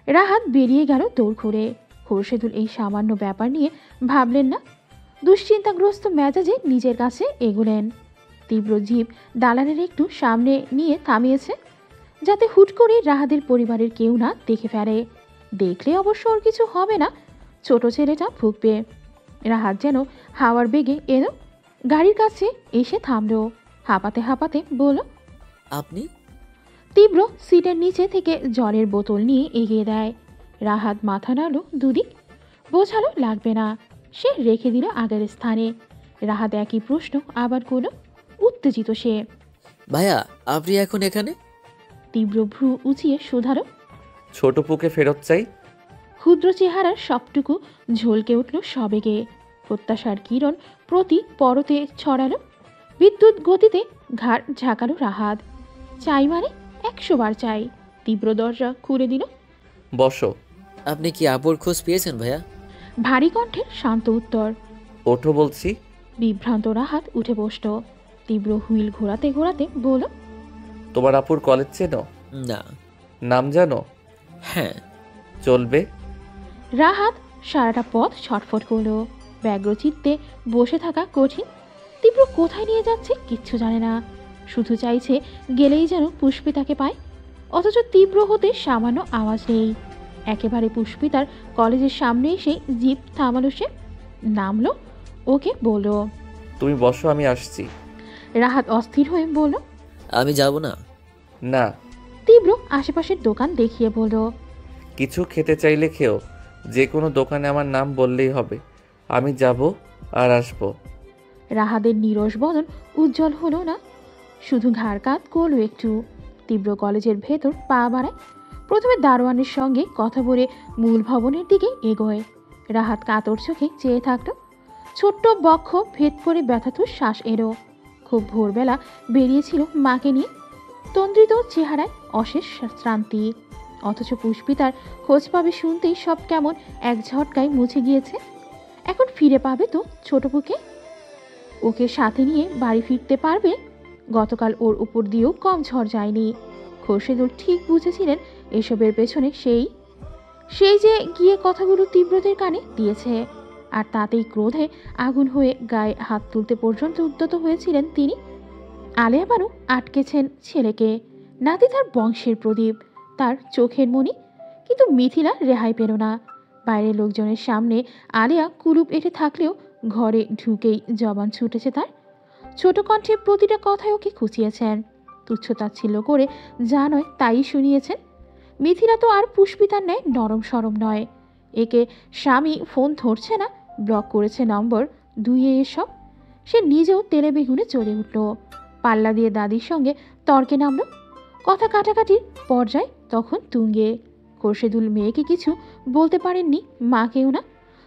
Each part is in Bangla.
রাহাত বেরিয়ে গেল দৌড় ঘুরে। খোরশেদুল এই সামান্য ব্যাপার নিয়ে ভাবলেন না, দুশ্চিন্তাগ্রস্ত মেজাজে নিজের কাছে এগোলেন। তীব্র জিভ দালানের একটু সামনে নিয়ে থামিয়েছে, যাতে হুট করে রাহাতের পরিবারের কেউ না দেখে ফেলে। দেখলে অবশ্য ওর কিছু হবে না, ছোট ছেলেটা ভুগবে। রাহাত যেন হাওয়ার বেগে এলো, গাড়ির কাছে এসে থামলো, হাঁপাতে হাঁপাতে বলল, আপনি? তীব্র সিটের নিচে থেকে জলের বোতল নিয়ে এগিয়ে দেয়। রাহাত মাথা নাড়ল দুদিক, বোঝালো লাগবে না। সে রেখে দিল আগের স্থানে। রাহাত একই প্রশ্ন আবার করল, উত্তেজিত সে। ভাইয়া, আপনি এখন এখানে? তীব্র ভ্রু উঁচিয়ে শুধালো, ছোট পুকে ফেরত চাই। ক্ষুদ্র চেহারার সবটুকু ঝলকে উঠল সবেগে। প্রত্যাশার কিরণ প্রতি পরতে ছড়ালো। বিদ্যুৎ গতিতে ঘাড় ঝাঁকালো রাহাত। চাই মানে 100 বার চাই। তীব্র দরজা খুলে দিল। বসো। আপনি কি আপুর খোঁজ পেয়েছেন ভাইয়া? ভারী কণ্ঠের শান্ত উত্তর। ওঠো বলছি। বিভ্রান্ত রাহাত উঠে বসল। তীব্র হুইল ঘোরাতে ঘোরাতে বলল, তোমার আপুর কলেজ চেনো? না। নাম জানো? হ্যাঁ। চলবে। রাহাত সারাটা পথ ছটফট করল। ব্যগ্রচিত্তে বসে থাকা কঠিন। তীব্র কোথায় নিয়ে যাচ্ছে কিচ্ছু জানে না, শুধু চাইছে গেলেই যেন পুষ্পিতাকে পায়। অথচ তীব্র হতে সামান্য আওয়াজ নেই। একেবারে পুষ্পিতার কলেজের সামনে এসে জিপ থামালো সে। নামলো, ওকে বলল, তুমি বসো, আমি আসছি। রাহাত অস্থির হয়ে বলল, আমি যাব না। না। তীব্র আশেপাশের দোকান দেখিয়ে বলল, কিছু খেতে চাইলে খেও, যে কোনো দোকানে আমার নাম বললেই হবে। আমি যাব আর আসবো। রাহাদের নীরস বদন উজ্জ্বল হলো না, শুধু ঘাড় কাত করলো একটু। তীব্র কলেজের ভেতর পা বাড়ায়। প্রথমে দারোয়ানের সঙ্গে কথা বলে মূল ভবনের দিকে এগোয়। রাহাত কাতর চোখে চেয়ে থাকলো। ছোট্ট বক্ষ ভেদ করে ব্যথাতুর শ্বাস এলো। খুব ভোরবেলা বেরিয়েছিল মাকে নিয়ে। তন্দ্রিত চেহারায় অশেষ শ্রান্তি। অথচ পুষ্পিতার খোঁজ পাবে শুনতেই সব কেমন এক ঝটকায় মুছে গিয়েছে। এখন ফিরে পাবে তো ছোটপুকে? ওকে সাথে নিয়ে বাড়ি ফিরতে পারবে? গতকাল ওর উপর দিয়েও কম ঝড় যায়নি। খোরশেদুল ঠিক বুঝেছিলেন এসবের পেছনে সেই যে গিয়ে কথাগুলো তীব্রদের কানে দিয়েছে। আর তাতেই ক্রোধে আগুন হয়ে গায়ে হাত তুলতে পর্যন্ত উদ্যত হয়েছিলেন তিনি। আলেয়া বানু আটকেছেন ছেলেকে, নাতি তার বংশের প্রদীপ, তার চোখের মণি। কিন্তু মিথিলা রেহাই পেল না। বাইরের লোকজনের সামনে আলেয়া কুলুপ এঁটে থাকলেও ঘরে ঢুকেই জবান ছুটেছে তার। ছোট কণ্ঠে প্রতিটা কথায় ওকে খুঁচিয়েছেন, তুচ্ছতাচ্ছিল্য করে যা নয় তাই শুনিয়েছেন। মিথিলা তো আর পুষ্পিতার ন্যায় নরম সরম নয়। একে স্বামী ফোন ধরছে না, ব্লক করেছে নম্বর 2 এসব। সে নিজেও তেলে বেগুনে চলে উঠল, পাল্লা দিয়ে দাদির সঙ্গে তর্কে নামল। কথা কাটাকাটির পর্যায়ে তখন তুঙ্গে। খোরশেদুল মেয়েকে কিছু বলতে পারেননি, মাকেও না।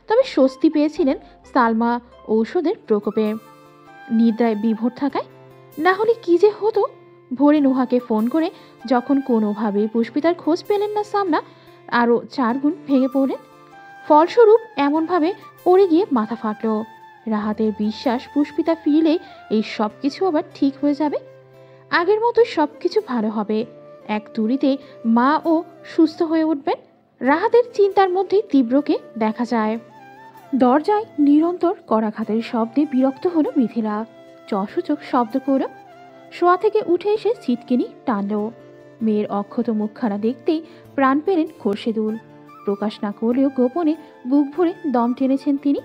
তবে স্বস্তি পেয়েছিলেন সালমা ঔষধের প্রকোপে, নিদ্রায় বিভোর থাকায়। না হলে কি যে হতো। ভোরে নোহাকে ফোন করে যখন কোনোভাবেই পুষ্পিতার খোঁজ পেলেন না সামনা, আরও 4 গুণ ভেঙে পড়লেন। ফলস্বরূপ এমনভাবে পড়ে গিয়ে মাথা ফাটল। রাহাতের বিশ্বাস পুষ্পিতা ফিরলেই এই সব কিছু আবার ঠিক হয়ে যাবে, আগের মতো সব কিছু ভালো হবে। এক তুড়িতে মা ও সুস্থ হয়ে উঠবেন। রাহাতের চিন্তার মধ্যেই তীব্রকে দেখা যায়। দরজায় নিরন্তর করাঘাতের শব্দে বিরক্ত হলো মিথিলা। চসূচক শব্দ করল। শোয়া থেকে উঠে এসে ছিটকিনি টানল। মেয়ের অক্ষত মুখখানা দেখতেই প্রাণ পেলেন খোরশেদুল। প্রকাশ না করলেও গোপনে বুক ভরে দম টেনেছেন তিনি।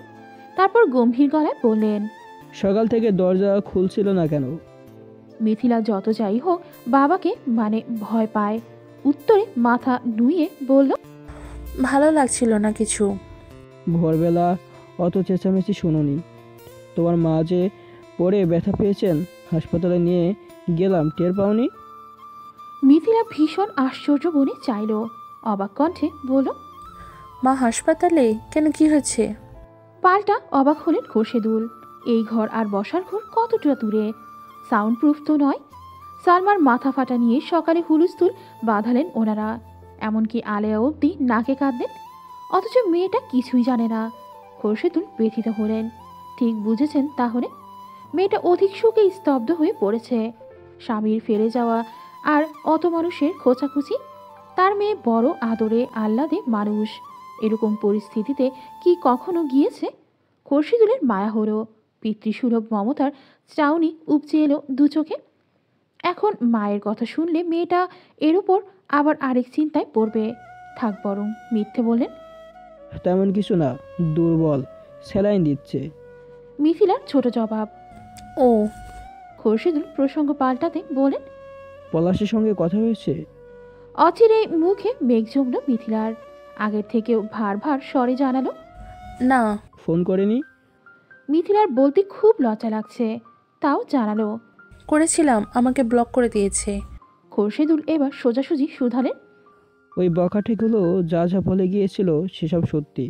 তারপর গম্ভীর গলায় বললেন, সকাল থেকে দরজা খুলছিল না কেন? মিথিলা যত যাই হোক বাবাকে মানে ভয় পায়। উত্তরে মাথা নুইয়ে বলল, ভালো লাগছিল না কিছু। ভোরবেলা অত চেঁচামেচি শুনুনি। তোমার মা যে পড়ে ব্যথা পেয়েছেন, হাসপাতালে নিয়ে গেলাম, টের পাওনি? মিথিলা ভীষণ আশ্চর্য বনে চাইল। অবাক কণ্ঠে বলল, মা হাসপাতালে কেন, কি হয়েছে? পাল্টা অবাক হলেন খোরশেদুল। এই ঘর আর বসার ঘর কতটা দূরে? সাউন্ড প্রুফ তো নয়। সালমার মাথা ফাটা নিয়ে সকালে হুলস্থুল বাঁধালেন ওনারা, এমনকি আলেয়া অবধি নাকে কাঁদলেন। অথচ মেয়েটা কিছুই জানে না। খোরশেদুল ব্যথিত হলেন। ঠিক বুঝেছেন তাহলে। মেয়েটা অধিক সুখে স্তব্ধ হয়ে পড়েছে। স্বামীর ফেলে যাওয়া আর অত মানুষের খোঁচাখুচি, তার মেয়ে বড় আদরে আহ্লাদে মানুষ। এরকম পরিস্থিতিতে কি কখনো গিয়েছে? খোরশিদুলের মায়া হলো, পিতৃসুলভ মমতার চাউনি উপচে এলো দু চোখে। এখন মায়ের কথা শুনলে মেয়েটা এর উপর আবার আরেক চিন্তায় পড়বে। থাক বরং, মিথ্যে বললেন। তেমন কিছু না, দুর্বল, স্যালাইন দিচ্ছে। মিথিলার ছোট জবাব। ও খোরশিদুল প্রসঙ্গ পাল্টাতে বলেন। পলাশের সঙ্গে কথা হয়েছে? অচিরে মুখে মেঘ জমল মিথিলার। আগের থেকেও ভার ভার স্বরে জানালো। না। ফোন করেনি? মিথিলার বলতে খুব লজ্জা লাগছে, তাও জানালো। করেছিলাম, আমাকে ব্লক করে দিয়েছে। খোরশিদুল এবার সোজাসুজি শুধালেন। ওই বখাটেগুলো যা যা বলে গিয়েছিল সেসব সত্যি?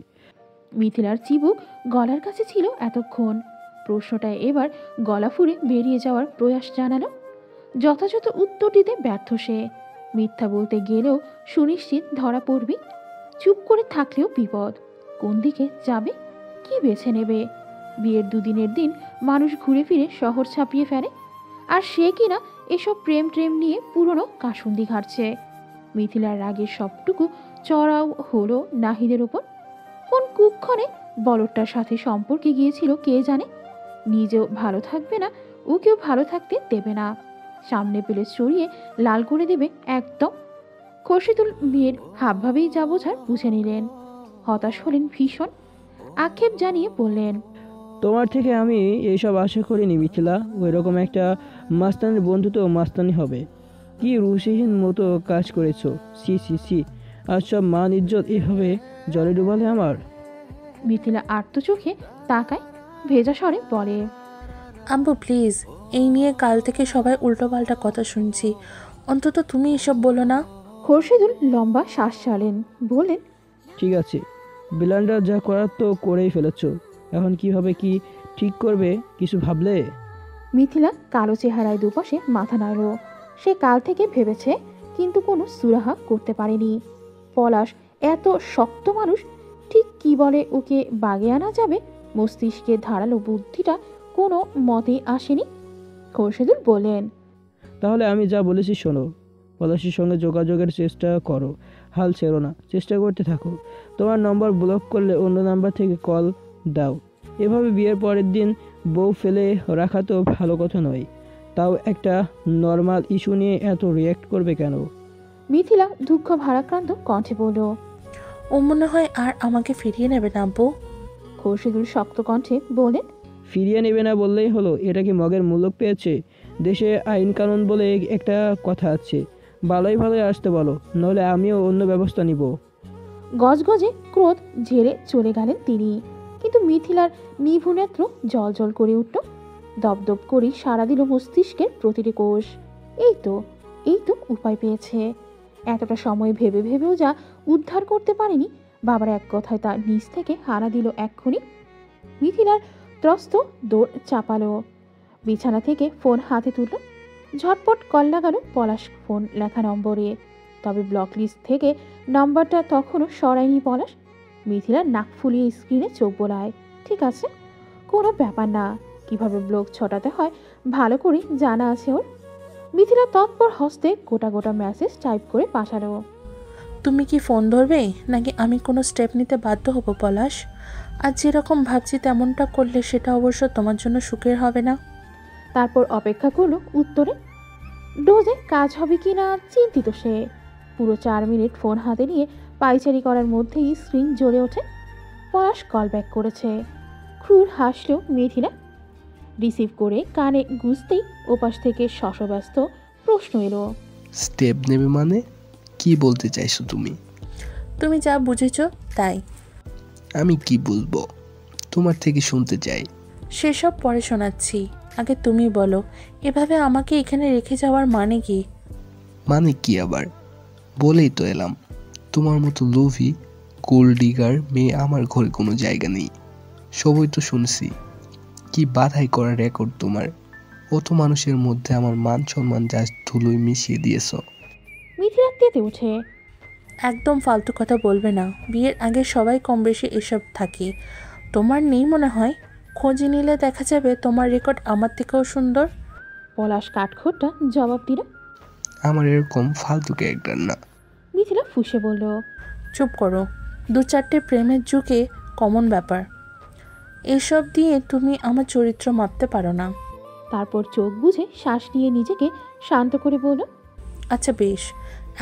মিথিলার চিবুক গলার কাছে ছিল এতক্ষণ। প্রশ্নটায় এবার গলা ফুঁড়ে বেরিয়ে যাওয়ার প্রয়াস জানালো। যথাযথ উত্তর দিতে ব্যর্থ সে। মিথ্যা বলতে গেলেও সুনিশ্চিত ধরা পড়বে। চুপ করে থাকলেও বিপদ। কোন দিকে যাবে, কি বেছে নেবে? বিয়ের দুদিনের দিন মানুষ ঘুরে ফিরে শহর ছাপিয়ে ফেলে, আর সে কিনা এসব প্রেম ট্রেম নিয়ে পুরনো কাসুন্দি ঘাটছে। মিথিলার রাগের সবটুকু চড়াও হলো নাহিদের ওপর। কোন কুক্ষণে বলদটার সাথে সম্পর্কে গিয়েছিল কে জানে। নিজেও ভালো থাকবে না, ওকেও ভালো থাকতে দেবে না। সামনে পেলে চড়িয়ে লাল করে দেবে একদম। খোরশিদুল মেয়ের হাবভাবেই যা বোঝার বুঝে নিলেন। হতাশ হলেন ভীষণ। আক্ষেপ জানিয়ে বললেন। তোমার থেকে আমি এইসব আশা করিনি মিথিলা। ওই রকম একটা মাস্তানের বন্ধু তো মাস্তানি হবে। কি রুচিহীন মতো কাজ করেছো, সি সি সি। আর সব মান ইজ্জত এভাবে জলে ডুবালে আমার। মিথিলা আর্ত চোখে তাকায়, ভেজা স্বরে বলে। আব্বু প্লিজ, এই নিয়ে কাল থেকে সবাই উল্টোপাল্টা কথা শুনছি, অন্তত তুমি এসব বলো না। খোরশিদুল লম্বা শ্বাস ছাড়লেন, বললেন। ঠিক আছে, ব্লান্ডার যা করার তো করেই ফেলেছো। এখন কিভাবে কি ঠিক করবে কিছু ভাবলে? মিথিলা কালো চেহারায় দুপাশে মাথা নাড়ল। সে কাল থেকে ভেবেছে, কিন্তু কোনো সুরাহা করতে পারেনি। পলাশ এত শক্ত মানুষ, ঠিক কি বলে ওকে বাগে আনা যাবে মস্তিষ্কে ধারালো বুদ্ধিটা কোনো মতেই আসেনি। খোরশিদুল বললেন। তাহলে আমি যা বলেছি শোনো। পলাশির সঙ্গে যোগাযোগের চেষ্টা করো, হাল ছেড়ো না, চেষ্টা করতে থাকো। তোমার নম্বর ব্লক করলে অন্য নাম্বার থেকে কল দাও। এভাবে বিয়ের পরের দিন বউ ফেলে রাখা তো ভালো কথা নয়। তাও একটা নর্মাল ইস্যু নিয়ে এত রিয়্যাক্ট করবে কেন? মিথিলা দুঃখ ভারাক্রান্ত কণ্ঠে বলল। ও মনে হয় আর আমাকে ফিরিয়ে নেবে না আব্বু। খোরশিদুল শক্ত কণ্ঠে বললেন। ফিরিয়ে নেবে না বললেই হলো? এটা কি মগের মূল্য পেয়েছে? দেশে আইন কানুন বলে একটা কথা আছে, ভালোই ভালোই আসতে বলো, নইলে আমিও অন্য ব্যবস্থা নিব। গজগজে ক্রোধ ঝেড়ে চলে গেলেন তিনি। কিন্তু মিথিলার নিভু নেত্র জল জল করে উঠল। দপদপ করে সাড়া দিল মস্তিষ্কের প্রতিটি কোষ। এই তো উপায় পেয়েছে। এতটা সময় ভেবে ভেবেও যা উদ্ধার করতে পারেনি, বাবার এক কথায় তা নিজ থেকে হারা দিল এক্ষুনি। মিথিলার ত্রস্ত দৌড় চাপালো, বিছানা থেকে ফোন হাতে তুলল। ঝটপট কল লাগালো পলাশ ফোন লেখা নম্বরে। তবে ব্লক লিস্ট থেকে নাম্বারটা তখনও সরায়নি পলাশ। মিথিলার নাক ফুলিয়ে স্ক্রিনে চোখ বোলায়। ঠিক আছে, কোনো ব্যাপার না। কিভাবে ব্লক ছটাতে হয় ভালো করে জানা আছে ওর। মিথিলা তৎপর হস্তে গোটা গোটা মেসেজ টাইপ করে পাঠালো। তুমি কি ফোন ধরবে, নাকি আমি কোনো স্টেপ নিতে বাধ্য হব পলাশ? আর যেরকম ভাবছি তেমনটা করলে সেটা অবশ্য তোমার জন্য সুখের হবে না। তারপর অপেক্ষা করলো উত্তরে। ডোজে কাজ হবে কি না চিন্তিত সে। পুরো 4 মিনিট ফোন হাতে নিয়ে পাইচারি করার মধ্যেই স্ক্রিন জ্বলে ওঠে। পলাশ কল ব্যাক করেছে। ক্রুর হাসলো মিথিলা। রিসিভ করে কানে গুজতেই ওপাশ থেকে শশব্যস্ত প্রশ্ন এলো। স্টেপ নেবে মানে কি বলতে চাইছো তুমি? তুমি যা বুঝেছ তাই। আমি কি বলবো তোমার থেকে শুনতে চাই। সেসব পরে শোনাচ্ছি, আগে তুমি বলো, এভাবে আমাকে এখানে রেখে যাওয়ার মানে কি? মানে কি আবার? বলেই তো এলাম, তোমার মতো লোভী গোল্ড ডিগার মেয়ে আমার ঘরে কোনো জায়গা নেই। সবই তো শুনছি, কি বাধাই করা রেকর্ড তোমার। অত মানুষের মধ্যে আমার মান সম্মান যা ধুলোয় মিশিয়ে দিয়েছ। মিথিলা তেতে উঠে। একদম ফালতু কথা বলবে না। বিয়ের আগে সবাই কম বেশি এসব থাকে, তোমার নেই মনে হয়? খোঁজ নিলে দেখা যাবে তোমার রেকর্ড আমার থেকেও সুন্দর। পলাশ কাঠখোট্টা জবাব দিল। আমার এরকম ফালতু ক্যারেক্টার না। মিথিলা ফুঁসে বলল, চুপ করো, 2-4টে প্রেমের যুগে কমন ব্যাপার। এসব দিয়ে তুমি আমার চরিত্র মাপতে পারো না। তারপর চোখ বুজে শ্বাস নিয়ে নিজেকে শান্ত করে বলল, আচ্ছা বেশ,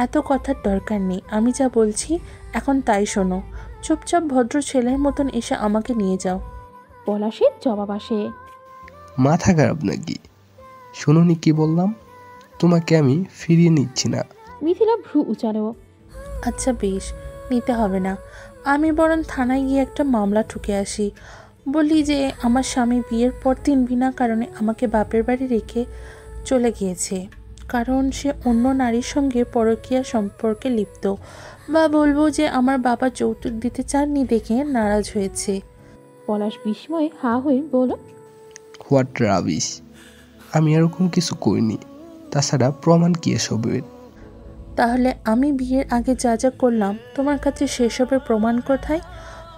এত কথার দরকার নেই। আমি যা বলছি এখন তাই শোনো। চুপচাপ ভদ্র ছেলের মতন এসে আমাকে নিয়ে যাও। পলাশের জবাব আসে, মাথা খারাপ নাকি? শুনুনি কি বললাম? তোমাকে আমি ফিরিয়ে নিচ্ছি না। মিথিলা ভ্রু উচালো, আচ্ছা বেশ, নিতে হবে না। আমি বরং থানায় গিয়ে একটা মামলা ঠুকে আসি। বলি যে আমার স্বামী বিয়ের পর 3 বিনা কারণে আমাকে বাপের বাড়ি রেখে চলে গিয়েছে, কারণ সে অন্য নারীর সঙ্গে পরকীয়া সম্পর্কে লিপ্ত। বা বলবো যে আমার বাবা যৌতুক দিতে চাননি দেখে নারাজ হয়েছে। পলাশ বিস্ময়ে হা হয়ে বলল, হোয়াট রাবিশ! আমি এরকম কিছু করিনি। তাছাড়া প্রমাণ কি এসবের? তাহলে আমি বিয়ের আগে যা যা করলাম তোমার কাছে সেসবের প্রমাণ কোথায়?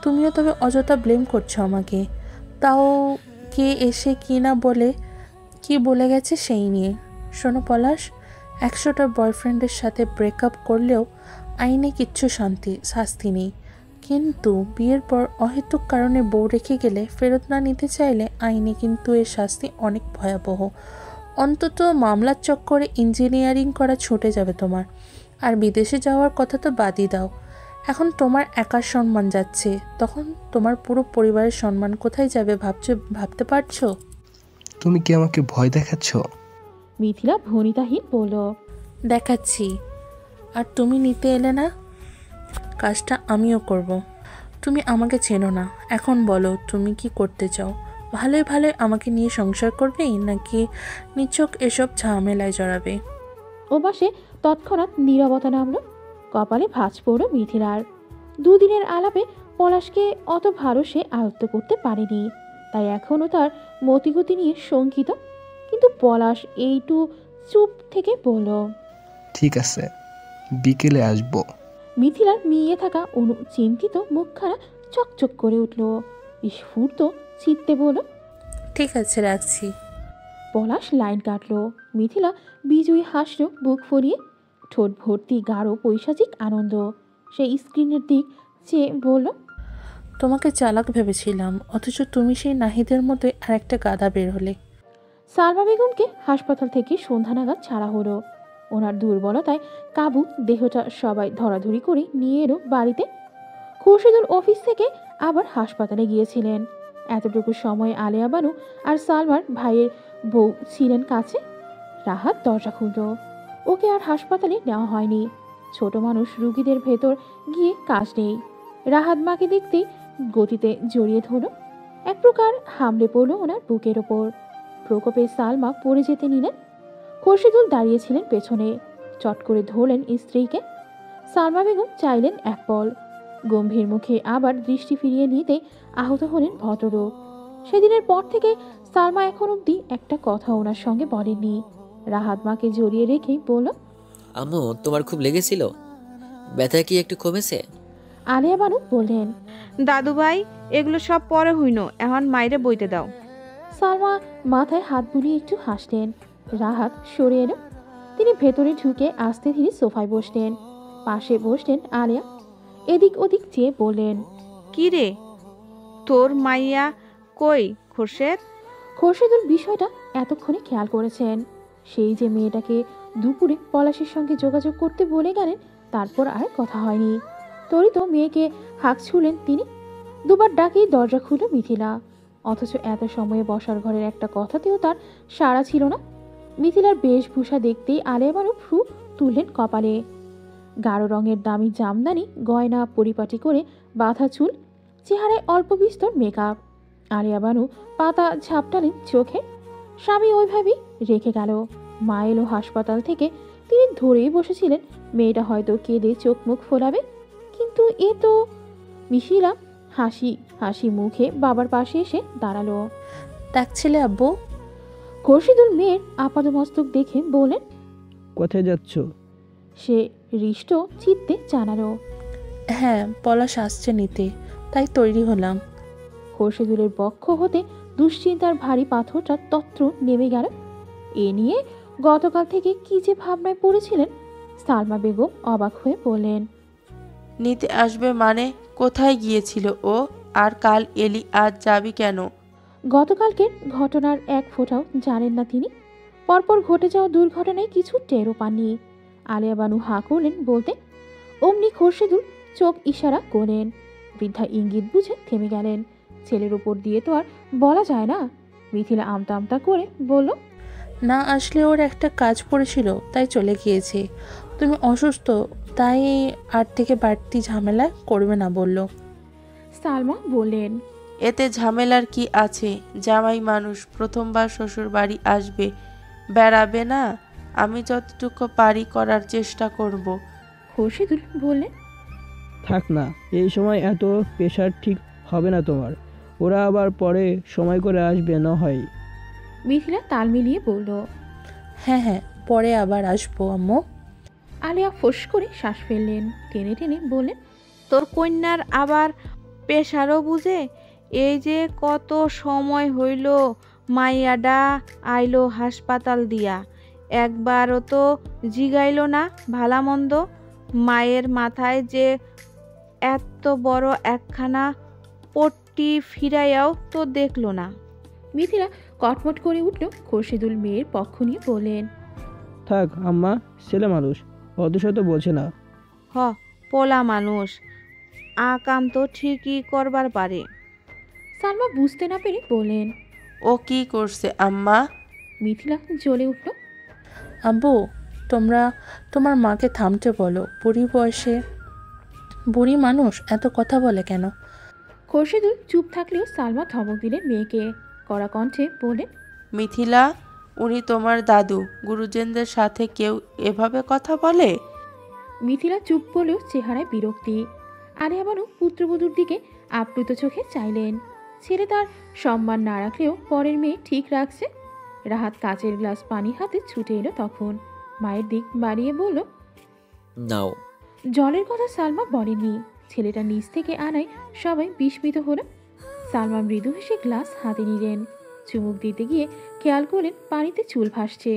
তুমিও তবে অযথা ব্লেম করছো আমাকে, তাও কে এসে কি না বলে কি বলে গেছে সেই নিয়ে। শোনো পলাশ, 100টা বয়ফ্রেন্ডের সাথে ব্রেকআপ করলেও আইনে কিচ্ছু শাস্তি নেই, কিন্তু বিয়ের পর অহেতুক কারণে বউ রেখে গেলে ফেরত না নিতে চাইলে আইনে কিন্তু এর শাস্তি অনেক ভয়াবহ। অন্তত মামলার চক্করে ইঞ্জিনিয়ারিং করা ছুটে যাবে তোমার। আর বিদেশে যাওয়ার কথা তো বাদই দাও। এখন তোমার একার সম্মান যাচ্ছে, তখন তোমার পুরো পরিবারের সম্মান কোথায় যাবে ভাবতে পারছো? তুমি কি আমাকে ভয় দেখাচ্ছ? মিথিলা ভনিতাহীন বলল, দেখাচ্ছি। আর তুমি নিতে এলে না, কাজটা আমিও করব। তুমি আমাকে চেনো না, এখন বলো তুমি কি করতে চাও? ভালোই ভালোই আমাকে নিয়ে সংসার করবে, নাকি নিছক এসব ঝামেলায় জড়াবে? ও পাশে তৎক্ষণাৎ নীরবতা নামল। কপালে ভাঁজ পড়ল মিথিলার। দুদিনের আলাপে পলাশকে অত ভালো সে আয়ত্ত করতে পারেনি, তাই এখনও তার মতিগতি নিয়ে শঙ্কিত। কিন্তু পলাশ এইটু চুপ থেকে বলল, ঠিক আছে, বিকেলে আসবো। মিথিলার মিইয়ে থাকা চিন্তিত মুখখানা চকচক করে উঠল। স্ফূর্ত চিত্তে বলল, ঠিক আছে, রাখছি। পলাশ লাইন কাটল। মিথিলা বিজয়ী হাসল বুক ফুলিয়ে, ঠোঁট ভর্তি গাঢ় পৈশাচিক আনন্দ। সেই স্ক্রিনের দিক চেয়ে বলল, তোমাকে চালাক ভেবেছিলাম, অথচ তুমি সেই নাহিদের মতোই আরেকটা গাধা বের হলে। সালমা বেগমকে হাসপাতাল থেকে সন্ধ্যা নাগাদ ছাড়া হলো। ওনার দুর্বলতায় কাবু দেহটা সবাই ধরাধরি করে নিয়ে এলো বাড়িতে। খুরশিদুল অফিস থেকে আবার হাসপাতালে গিয়েছিলেন। এতটুকু সময়ে আলেয়া বানু আর সালমার ভাইয়ের বউ ছিলেন কাছে। রাহাত দরজা খুলল। ওকে আর হাসপাতালে নেওয়া হয়নি। ছোট মানুষ রুগীদের ভেতর গিয়ে কাজ নেই। রাহাত মাকে দেখতেই গতিতে জড়িয়ে ধরল। এক প্রকার হামলে পড়ল ওনার বুকের ওপর। প্রকোপে সালমা পড়ে যেতে নিলেন। খুরশিদুল দাঁড়িয়েছিলেন পেছনে। চট করে ধরলেন স্ত্রীকে। সালমা বেগম চাইলেন এক পল। গম্ভীর মুখে আবার দৃষ্টি ফিরিয়ে নিতে আহত হলেন ভদ্রলোক। সেদিনের পর থেকে সালমা এখন অবধি একটা কথা ওনার সঙ্গে বলেননি। রাহাত মাকে জড়িয়ে রেখে বলল, আম্মু, তোমার খুব লেগেছিল? ব্যথা কি একটু কমেছে? আলেয়া বানু বললেন, দাদু ভাই, এগুলো সব পরে হইন, এখন মাইরে বইতে দাও। সালমা মাথায় হাত বুলিয়ে একটু হাসলেন। রাহাত সরে এলো। তিনি ভেতরে ঢুকে আস্তে ধীরে সোফায় বসলেন। পাশে বসলেন আলেয়া। এদিক ওদিক চেয়ে বললেন, কি রে, তোর মাইয়া কই খোরশেদ? খোরশেদুল বিষয়টা এতক্ষণে খেয়াল করেছেন। সেই যে মেয়েটাকে দুপুরে পলাশের সঙ্গে যোগাযোগ করতে বলে গেলেন, তারপর আর কথা হয়নি। তরিত মেয়েকে হাঁক ছুলেন তিনি। দুবার ডাকেই দরজা খুলল মিথিলা। অথচ এত সময়ে বসার ঘরের একটা কথাতেও তার সাড়া ছিল না। মিথিলার বেশভূষা দেখতেই আলেয়া বানু ভ্রু তুললেন কপালে। গাঢ় রঙের দামি জামদানি গয়না পরিপাটি করে বাঁধা চুল, চেহারায় অল্প বিস্তর মেকআপ। আলেয়া বানু পাতা ঝাপটালেন চোখে। স্বামী ওইভাবেই রেখে গেল। মা এলো হাসপাতাল থেকে, তিনি ধরেই বসেছিলেন মেয়েটা হয়তো কেঁদে চোখ মুখ ফোলাবে। কিন্তু এ তো মিশিলা হাসি হাসি মুখে বাবার পাশে এসে দাঁড়ালো। ডাকছিলে আব্বু? খোরশিদুল মেয়ের আপাদমস্তক দেখে বলেন, কোথায় যাচ্ছ? সে হৃষ্ট চিত্তে জানালো। হ্যাঁ, পলাশ আসছে নিতে, তাই তৈরি হলাম। খোরশিদুলের বক্ষ হতে দুশ্চিন্তার ভারী পাথরটা তত্র নেমে গেল। এ নিয়ে গতকাল থেকে কি যে ভাবনায় পড়েছিলেন। সালমা বেগম অবাক হয়ে বললেন, নিতে আসবে মানে? কোথায় গিয়েছিল ও? আর কাল এলি, আজ যাবি কেন? গতকালকের ঘটনার এক ফোঁটাও জানেন না তিনি। পরপর ঘটে যাওয়া দুর্ঘটনায় কিছু টেরও পাননি। আলিয়া বানু হাঁ করলেন বলতে, অমনি খোরশেদুল চোখ ইশারা করলেন। বৃদ্ধা ইঙ্গিত বুঝে থেমে গেলেন। ছেলের উপর দিয়ে তো আর বলা যায় না। মিথিলা আমতা আমতা করে বলল, না আসলে ওর একটা কাজ পড়েছিল, তাই চলে গিয়েছে। তুমি অসুস্থ, তাই আর থেকে বাড়তি ঝামেলা করবে না বলল। সালমা বললেন, এতে ঝামেলার কি আছে? জামাই মানুষ, প্রথমবার শ্বশুর বাড়ি আসবে, বেড়াবে না? আমি যতটুকু পারি করার চেষ্টা করব। খোরশেদুল বললেন, থাক না, এই সময় এত প্রেশার ঠিক হবে না তোমার। ওরা আবার পরে সময় করে আসবে না হয়। মিথিলা তাল মিলিয়ে বলল, হ্যাঁ হ্যাঁ, পরে আবার আসবো আম্মু। আলিয়া ফোঁস করে শ্বাস ফেললেন। টেনে টেনে বললেন, তোর কন্যার আবার পেশারও বুঝে? এই যে কত সময় হইল মাইয়াডা আইলো হাসপাতাল দিয়া, একবারও তো জিগাইল না ভালামন্দ। মায়ের মাথায় যে এত বড় একখানা পট্টি ফিরাইয়াও তো দেখলো না। মিথিলা কটমট করে উঠল। খোরশেদুল মেয়ের পক্ষ নিয়ে বললেন, থাক আম্মা, ছেলে মানুষ, অত শত বলছে না। হ, পোলা মানুষ, আকাম তো ঠিকই করবার পারে। সালমা বুঝতে না পেরে বললেন। ও কি করছে আম্মা? মিথিলা জ্বলে উঠল। আব্বু, তোমরা তোমার মাকে থামতে বলো। বুড়ি বয়সে বুড়ি মানুষ এত কথা বলে কেন? খোরশেদুল চুপ থাকলেও সালমা ধমক দিলেন মেয়েকে। কড়া কণ্ঠে বললেন, মিথিলা, উনি তোমার দাদু। গুরুজনদের সাথে কেউ এভাবে কথা বলে? মিথিলা চুপ বলেও চেহারায় বিরক্তি। আলিয়া বানু পুত্রবধূর দিকে আপ্লুত চোখে চাইলেন। ছেলে তার সম্মান না রাখলেও পরের মেয়ে ঠিক রাখছে। রাহাত কাচের গ্লাস পানি হাতে ছুটে এলো তখন। মায়ের দিক বাড়িয়ে বলল, নাও। জলের কথা সালমা বলেনি। ছেলেটা নিচ থেকে আনায় সবাই বিস্মিত হলো। সালমা মৃদু হেসে গ্লাস হাতে নিলেন। চুমুক দিতে গিয়ে খেয়াল করলেন পানিতে চুল ভাসছে।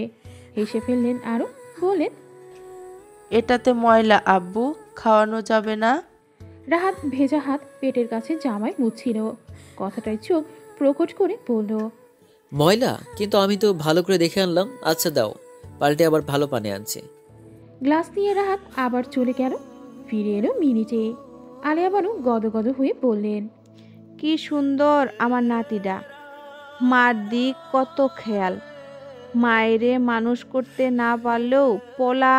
হেসে ফেললেন আরো, বললেন, এটাতে ময়লা আব্বু, খাওয়ানো যাবে না। রাহাত ভেজা হাত পেটের কাছে জামায় মুছছিল। কথাটায় চোখ প্রকট করে বলল, ময়লা? কিন্তু আমি তো ভালো করে দেখে আনলাম। আচ্ছা দাও, পাল্টে আবার ভালো পানি আনছে। গ্লাস নিয়ে রাহাত আবার চলে গেল। ফিরে এলো মিনিটে। আলিয়া বানু গদগদ হয়ে বললেন, কি সুন্দর আমার নাতিটা, মার দিক কত খেয়াল। মায়েরে মানুষ করতে না পারলেও পোলা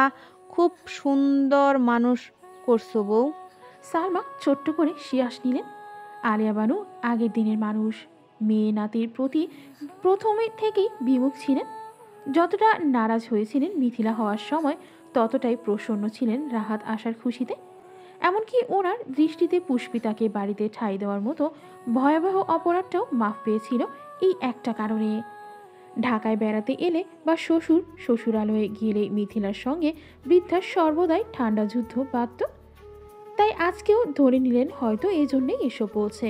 খুব সুন্দর মানুষ করছো বউ। সালমা ছোট্ট করে শিয়াস নিলেন। আলিয়া বানু আগের দিনের মানুষ। মেয়ে নাতির প্রতি প্রথমে থেকেই বিমুখ ছিলেন। যতটা নারাজ হয়েছিলেন মিথিলা হওয়ার সময়, ততটাই প্রসন্ন ছিলেন রাহাত আসার খুশিতে। এমনকি ওনার দৃষ্টিতে পুষ্পিতাকে বাড়িতে ঠাঁই দেওয়ার মতো ভয়াবহ অপরাধটাও মাফ পেয়েছিল এই একটা কারণে। ঢাকায় বেড়াতে এলে বা শ্বশুরালয়ে গেলে মিথিলার সঙ্গে বৃদ্ধার সর্বদাই ঠান্ডা যুদ্ধ বাধ্য। তাই আজকেও ধরে নিলেন হয়তো এজন্যই এসব বলছে।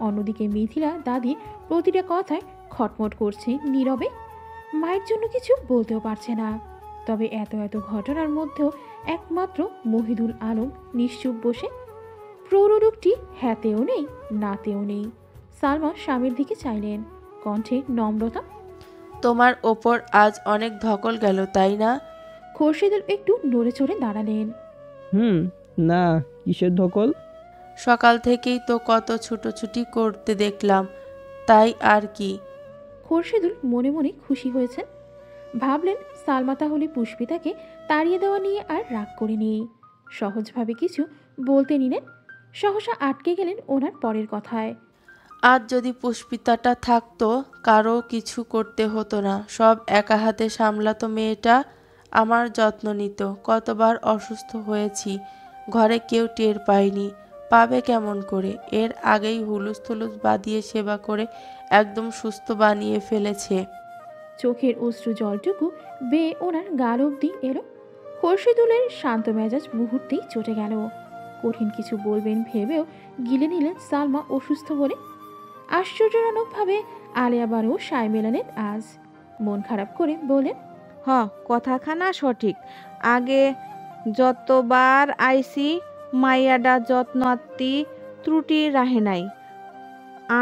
অন্যদিকে মিথিলা দাদি প্রতিটা কথায় খটমট করছে নীরবে। মায়ের জন্য কিছু বলতেও পারছে না। তবে এত এত ঘটনার মধ্যেও একমাত্র মহিদুল আলম নিশ্চুপ বসে। প্রৌঢ়রূপটি হ্যাতেও নেই, নাতেও নেই। সালমা স্বামীর দিকে চাইলেন, কণ্ঠে নম্রতা। তোমার ওপর আজ অনেক ধকল গেল, তাই না? খোরশেদুল একটু নড়ে চড়ে দাঁড়ালেন। না, কিসের ধকল? সকাল থেকেই তো কত ছুটোছুটি করতে দেখলাম, তাই আর কি। খোরশেদুল মনে মনে খুশি হয়েছেন। ভাবলেন সালমা তাহলে পুষ্পিতাকে তাড়িয়ে দেওয়া নিয়ে আর রাগ করেনি। সহজভাবে কিছু বলতে নিলেন। সহসা আটকে গেলেন ওনার পরের কথায়। আজ যদি পুষ্পিতাটা থাকতো, কারো কিছু করতে হতো না, সব একা হাতে সামলাতো মেয়েটা, আমার যত্ন নিত। কতবার অসুস্থ হয়েছি, ঘরে কেউ টের পায়নি, পাবে কেমন করে? এর আগেই হুলুস থুলুস বাঁধিয়ে সেবা করে একদম সুস্থ বানিয়ে ফেলেছে। চোখের অশ্রু জলটুকু বেয়ে ওনার গাল অব্দি এলো। খোরশেদুলের শান্ত মেজাজ মুহূর্তেই চটে গেল। কঠিন কিছু বলবেন ভেবেও গিলে নিলেন সালমা অসুস্থ বলে। আশ্চর্যজনকভাবে আলিয়া বানু সায় মেলালেন আজ। মন খারাপ করে বলেন, কথাখানা সঠিক। আগে যতবার আইসি মাইয়াডা যত্ন আত্মি ত্রুটি রাহে নাই,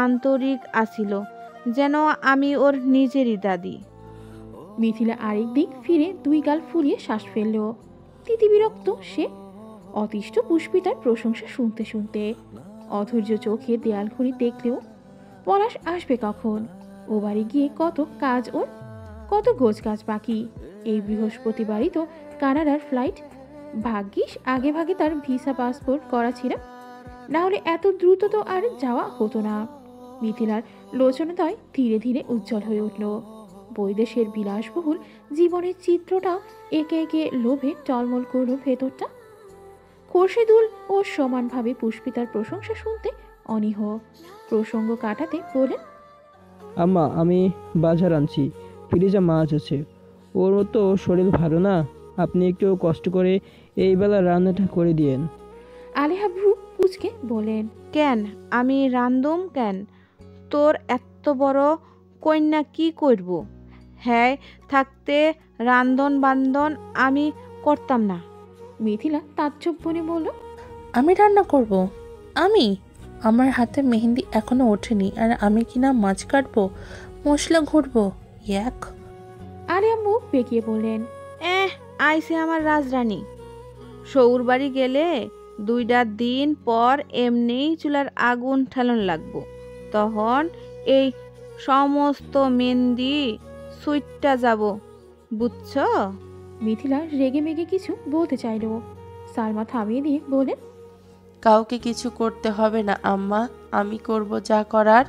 আন্তরিক আছিল, যেন আমি ওর নিজেরই দাদি। মিথিলা আরেক দিক ফিরে দুই গাল ফুলিয়ে শ্বাস ফেলল। তিতিবিরক্ত সে, অতিষ্ঠ পুষ্পিতার প্রশংসা শুনতে শুনতে। অধৈর্য চোখে দেয়াল ঘড়ি দেখলেও পলাশ আসবে কখন? ও বাড়ি গিয়ে কত কাজ ওর, কত গোছ কাজ বাকি। এই বৃহস্পতিবারই তো কানাডার ফ্লাইট। ভাগ্যিস আগে ভাগে তার ভিসা পাসপোর্ট করা ছিল, না হলে এত দ্রুত তো আর যাওয়া হতো না। মিথিলার লোচনদয় ধীরে ধীরে উজ্জ্বল হয়ে উঠল। বৈদেশের বিলাসবহুল জীবনের চিত্রটা একে একে লোভে টলমল করল ভেতরটা। খোরশেদুল ও সমানভাবে পুষ্পিতার প্রশংসা শুনতে অনীহ। প্রসঙ্গ কাটাতে বলেন, আম্মা, আমি বাজার আনছি, ফ্রিজে মাছ আছে। ওর তো শরীর ভালো না, আপনি একটু কষ্ট করে এই বেলা রান্নাটা করে দিয়েন। আলেহা ভ্রু কুচকে বলেন, কেন আমি রান্ধুম কেন? তোর এত বড় কন্যা কি করব? হ্যাঁ, থাকতে রান্ধন বান্ধন আমি করতাম না। মিথিলা তাজ্জব বনে বলল, আমি রান্না করব? আমি? আমার হাতে মেহেন্দি এখনো ওঠেনি আর আমি কিনা মাছ কাটবো, মশলা ঘুরবো? এক আলিয়া মুখ বেঁকিয়ে বললেন, আইসে আমার রাজরানী। শৌর বাড়ি গেলে 2টা দিন পর এমনিই চুলার আগুন ঠেলন লাগবো, তখন এই সমস্ত মেহেন্দি সুইটটা যাব, বুঝছ? মিথিলা রেগে মেগে কিছু বলতে চাইল। সালমা থামিয়ে দিয়ে বলেন, কাউকে কিছু করতে হবে না আম্মা, আমি করব যা করার।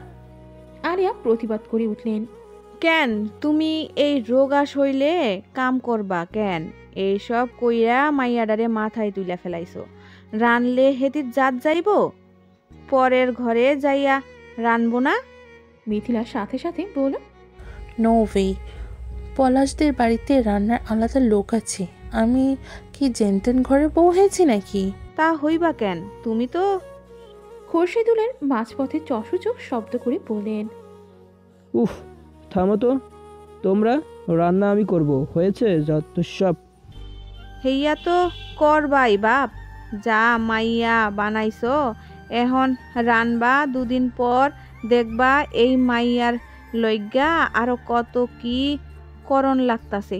আলিয়া প্রতিবাদ করে উঠলেন, কেন তুমি এই রোগা শৈলে কাম করবা কেন? এইসব কইরা মাইয়াডারে মাথায় তুইলা ফেলাইছো। রানলে হেতির জাত যাইব, পরের ঘরে যাইয়া রানবো না? মিথিলার সাথে সাথে বলল, নো ওয়ে, পলাশদের বাড়িতে রান্নার আলাদা লোক আছে। আমি কি জেনতেন ঘরে বউ হয়েছি নাকি? তা হইবা কেন? তুমি তো। খোরশেদুলের মাঝপথে চশু শব্দ করে বললেন, উফ, থামো তো তোমরা, রান্না আমি করব, হয়েছে যত সব। হেইয়া তো করবাই বাপ, যা মাইয়া বানাইছো, এখন রানবা 2 দিন পর, দেখবা এই মাইয়ার লইগা আরো কত কি করণ লাগতাছে।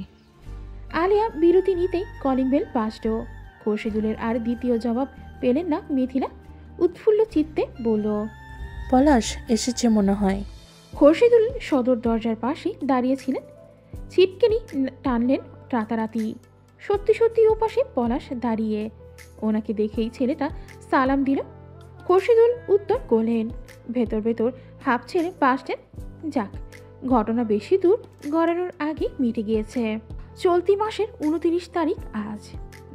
আলিয়া বিরতি নিতেই কলিং বেল বাজল। খোরশেদুলের আর দ্বিতীয় জবাব পেলেন না মিথিলা। উৎফুল্ল চিত্তে বলল, পলাশ এসেছে মনে হয়। খোরশেদুল সদর দরজার পাশে দাঁড়িয়েছিলেন। ছিটকেনি টানলেন রাতারাতি। সত্যি সত্যি ও পাশে পলাশ দাঁড়িয়ে। ওনাকে দেখেই ছেলেটা সালাম দিল। খোরশেদুল উত্তর করলেন। ভেতর ভেতর হাঁপ ছেড়ে বাসলেন। যাক, ঘটনা বেশি দূর গড়ানোর আগে মিটে গিয়েছে। চলতি মাসের 29 তারিখ আজ।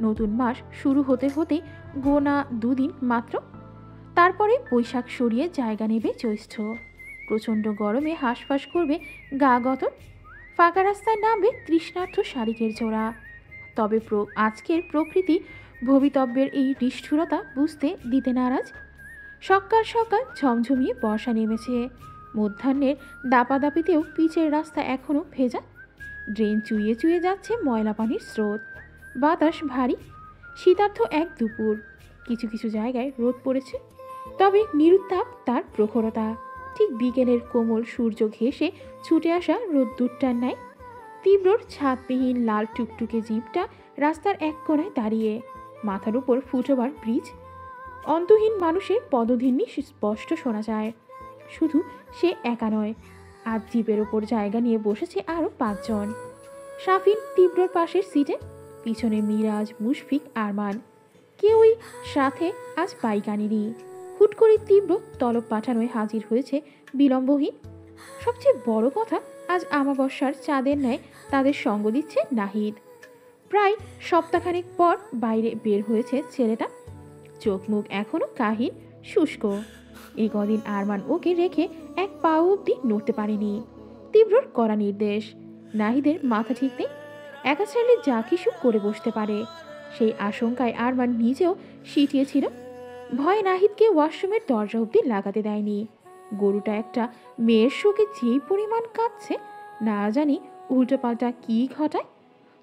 নতুন মাস শুরু হতে হতে গোনা 2 দিন মাত্র। তারপরে বৈশাখ সরিয়ে জায়গা নেবে জ্যৈষ্ঠ। প্রচণ্ড গরমে হাঁসফাঁস করবে গা গতর। ফাঁকা রাস্তায় নামবে তৃষ্ণার্থ শালিকের জোড়া। তবে আজকের প্রকৃতি ভবিতব্যের এই নিষ্ঠুরতা বুঝতে দিতে নারাজ। সকাল সকাল ঝমঝমিয়ে বর্ষা নেমেছে। মধ্যাহ্নের দাপাদাপিতেও পিচের রাস্তা এখনও ভেজা। ড্রেন চুইয়ে চুইয়ে যাচ্ছে ময়লা পানির স্রোত। বাতাস ভারী। শীতার্থ এক দুপুর। কিছু কিছু জায়গায় রোদ পড়েছে, তবে নিরুত্তাপ তার প্রখরতা। ঠিক বিকেলের কোমল সূর্য ঘেঁষে ছুটে আসা রোদ্দুরটার ন্যায়। তীব্রর ছাদবিহীন লাল টুকটুকে জিপটা রাস্তার এক কোণায় দাঁড়িয়ে। মাথার উপর ফুটওভার ব্রিজ। অন্তহীন মানুষের পদধ্বনি স্পষ্ট শোনা যায়। শুধু সে একা নয়, আজ জিপের ওপর জায়গা নিয়ে বসেছে আরও 5 জন। শাফিন তীব্রর পাশের সিটে, পিছনে মিরাজ, মুশফিক, আরমান। কেউই সাথে আজ বাইক আনেনি। হুট করে তীব্র তলব পাঠানোয় হাজির হয়েছে বিলম্বহীন। সবচেয়ে বড় কথা, আজ আমাবস্যার চাঁদের ন্যায় তাদের সঙ্গ দিচ্ছে নাহিদ। প্রায় সপ্তাহখানেক পর বাইরে বের হয়েছে ছেলেটা। চোখ মুখ এখনো কাহিল, শুষ্ক। এই কদিন আরমান ওকে রেখে এক পা অবধি নড়তে পারেনি। তীব্রর কড়া নির্দেশ, নাহিদের মাথা ঠিক নেই, একা ছাড়লে যা কিছু করে বসতে পারে। সেই আশঙ্কায় আরমান নিজেও সিটিয়েছিল। ভয়ে নাহিদকে ওয়াশরুমের দরজা অবধি লাগাতে দেয়নি। গরুটা একটা মেয়ের শোকে যেই পরিমাণ কাঁদছে, না জানি উল্টোপাল্টা কী ঘটায়।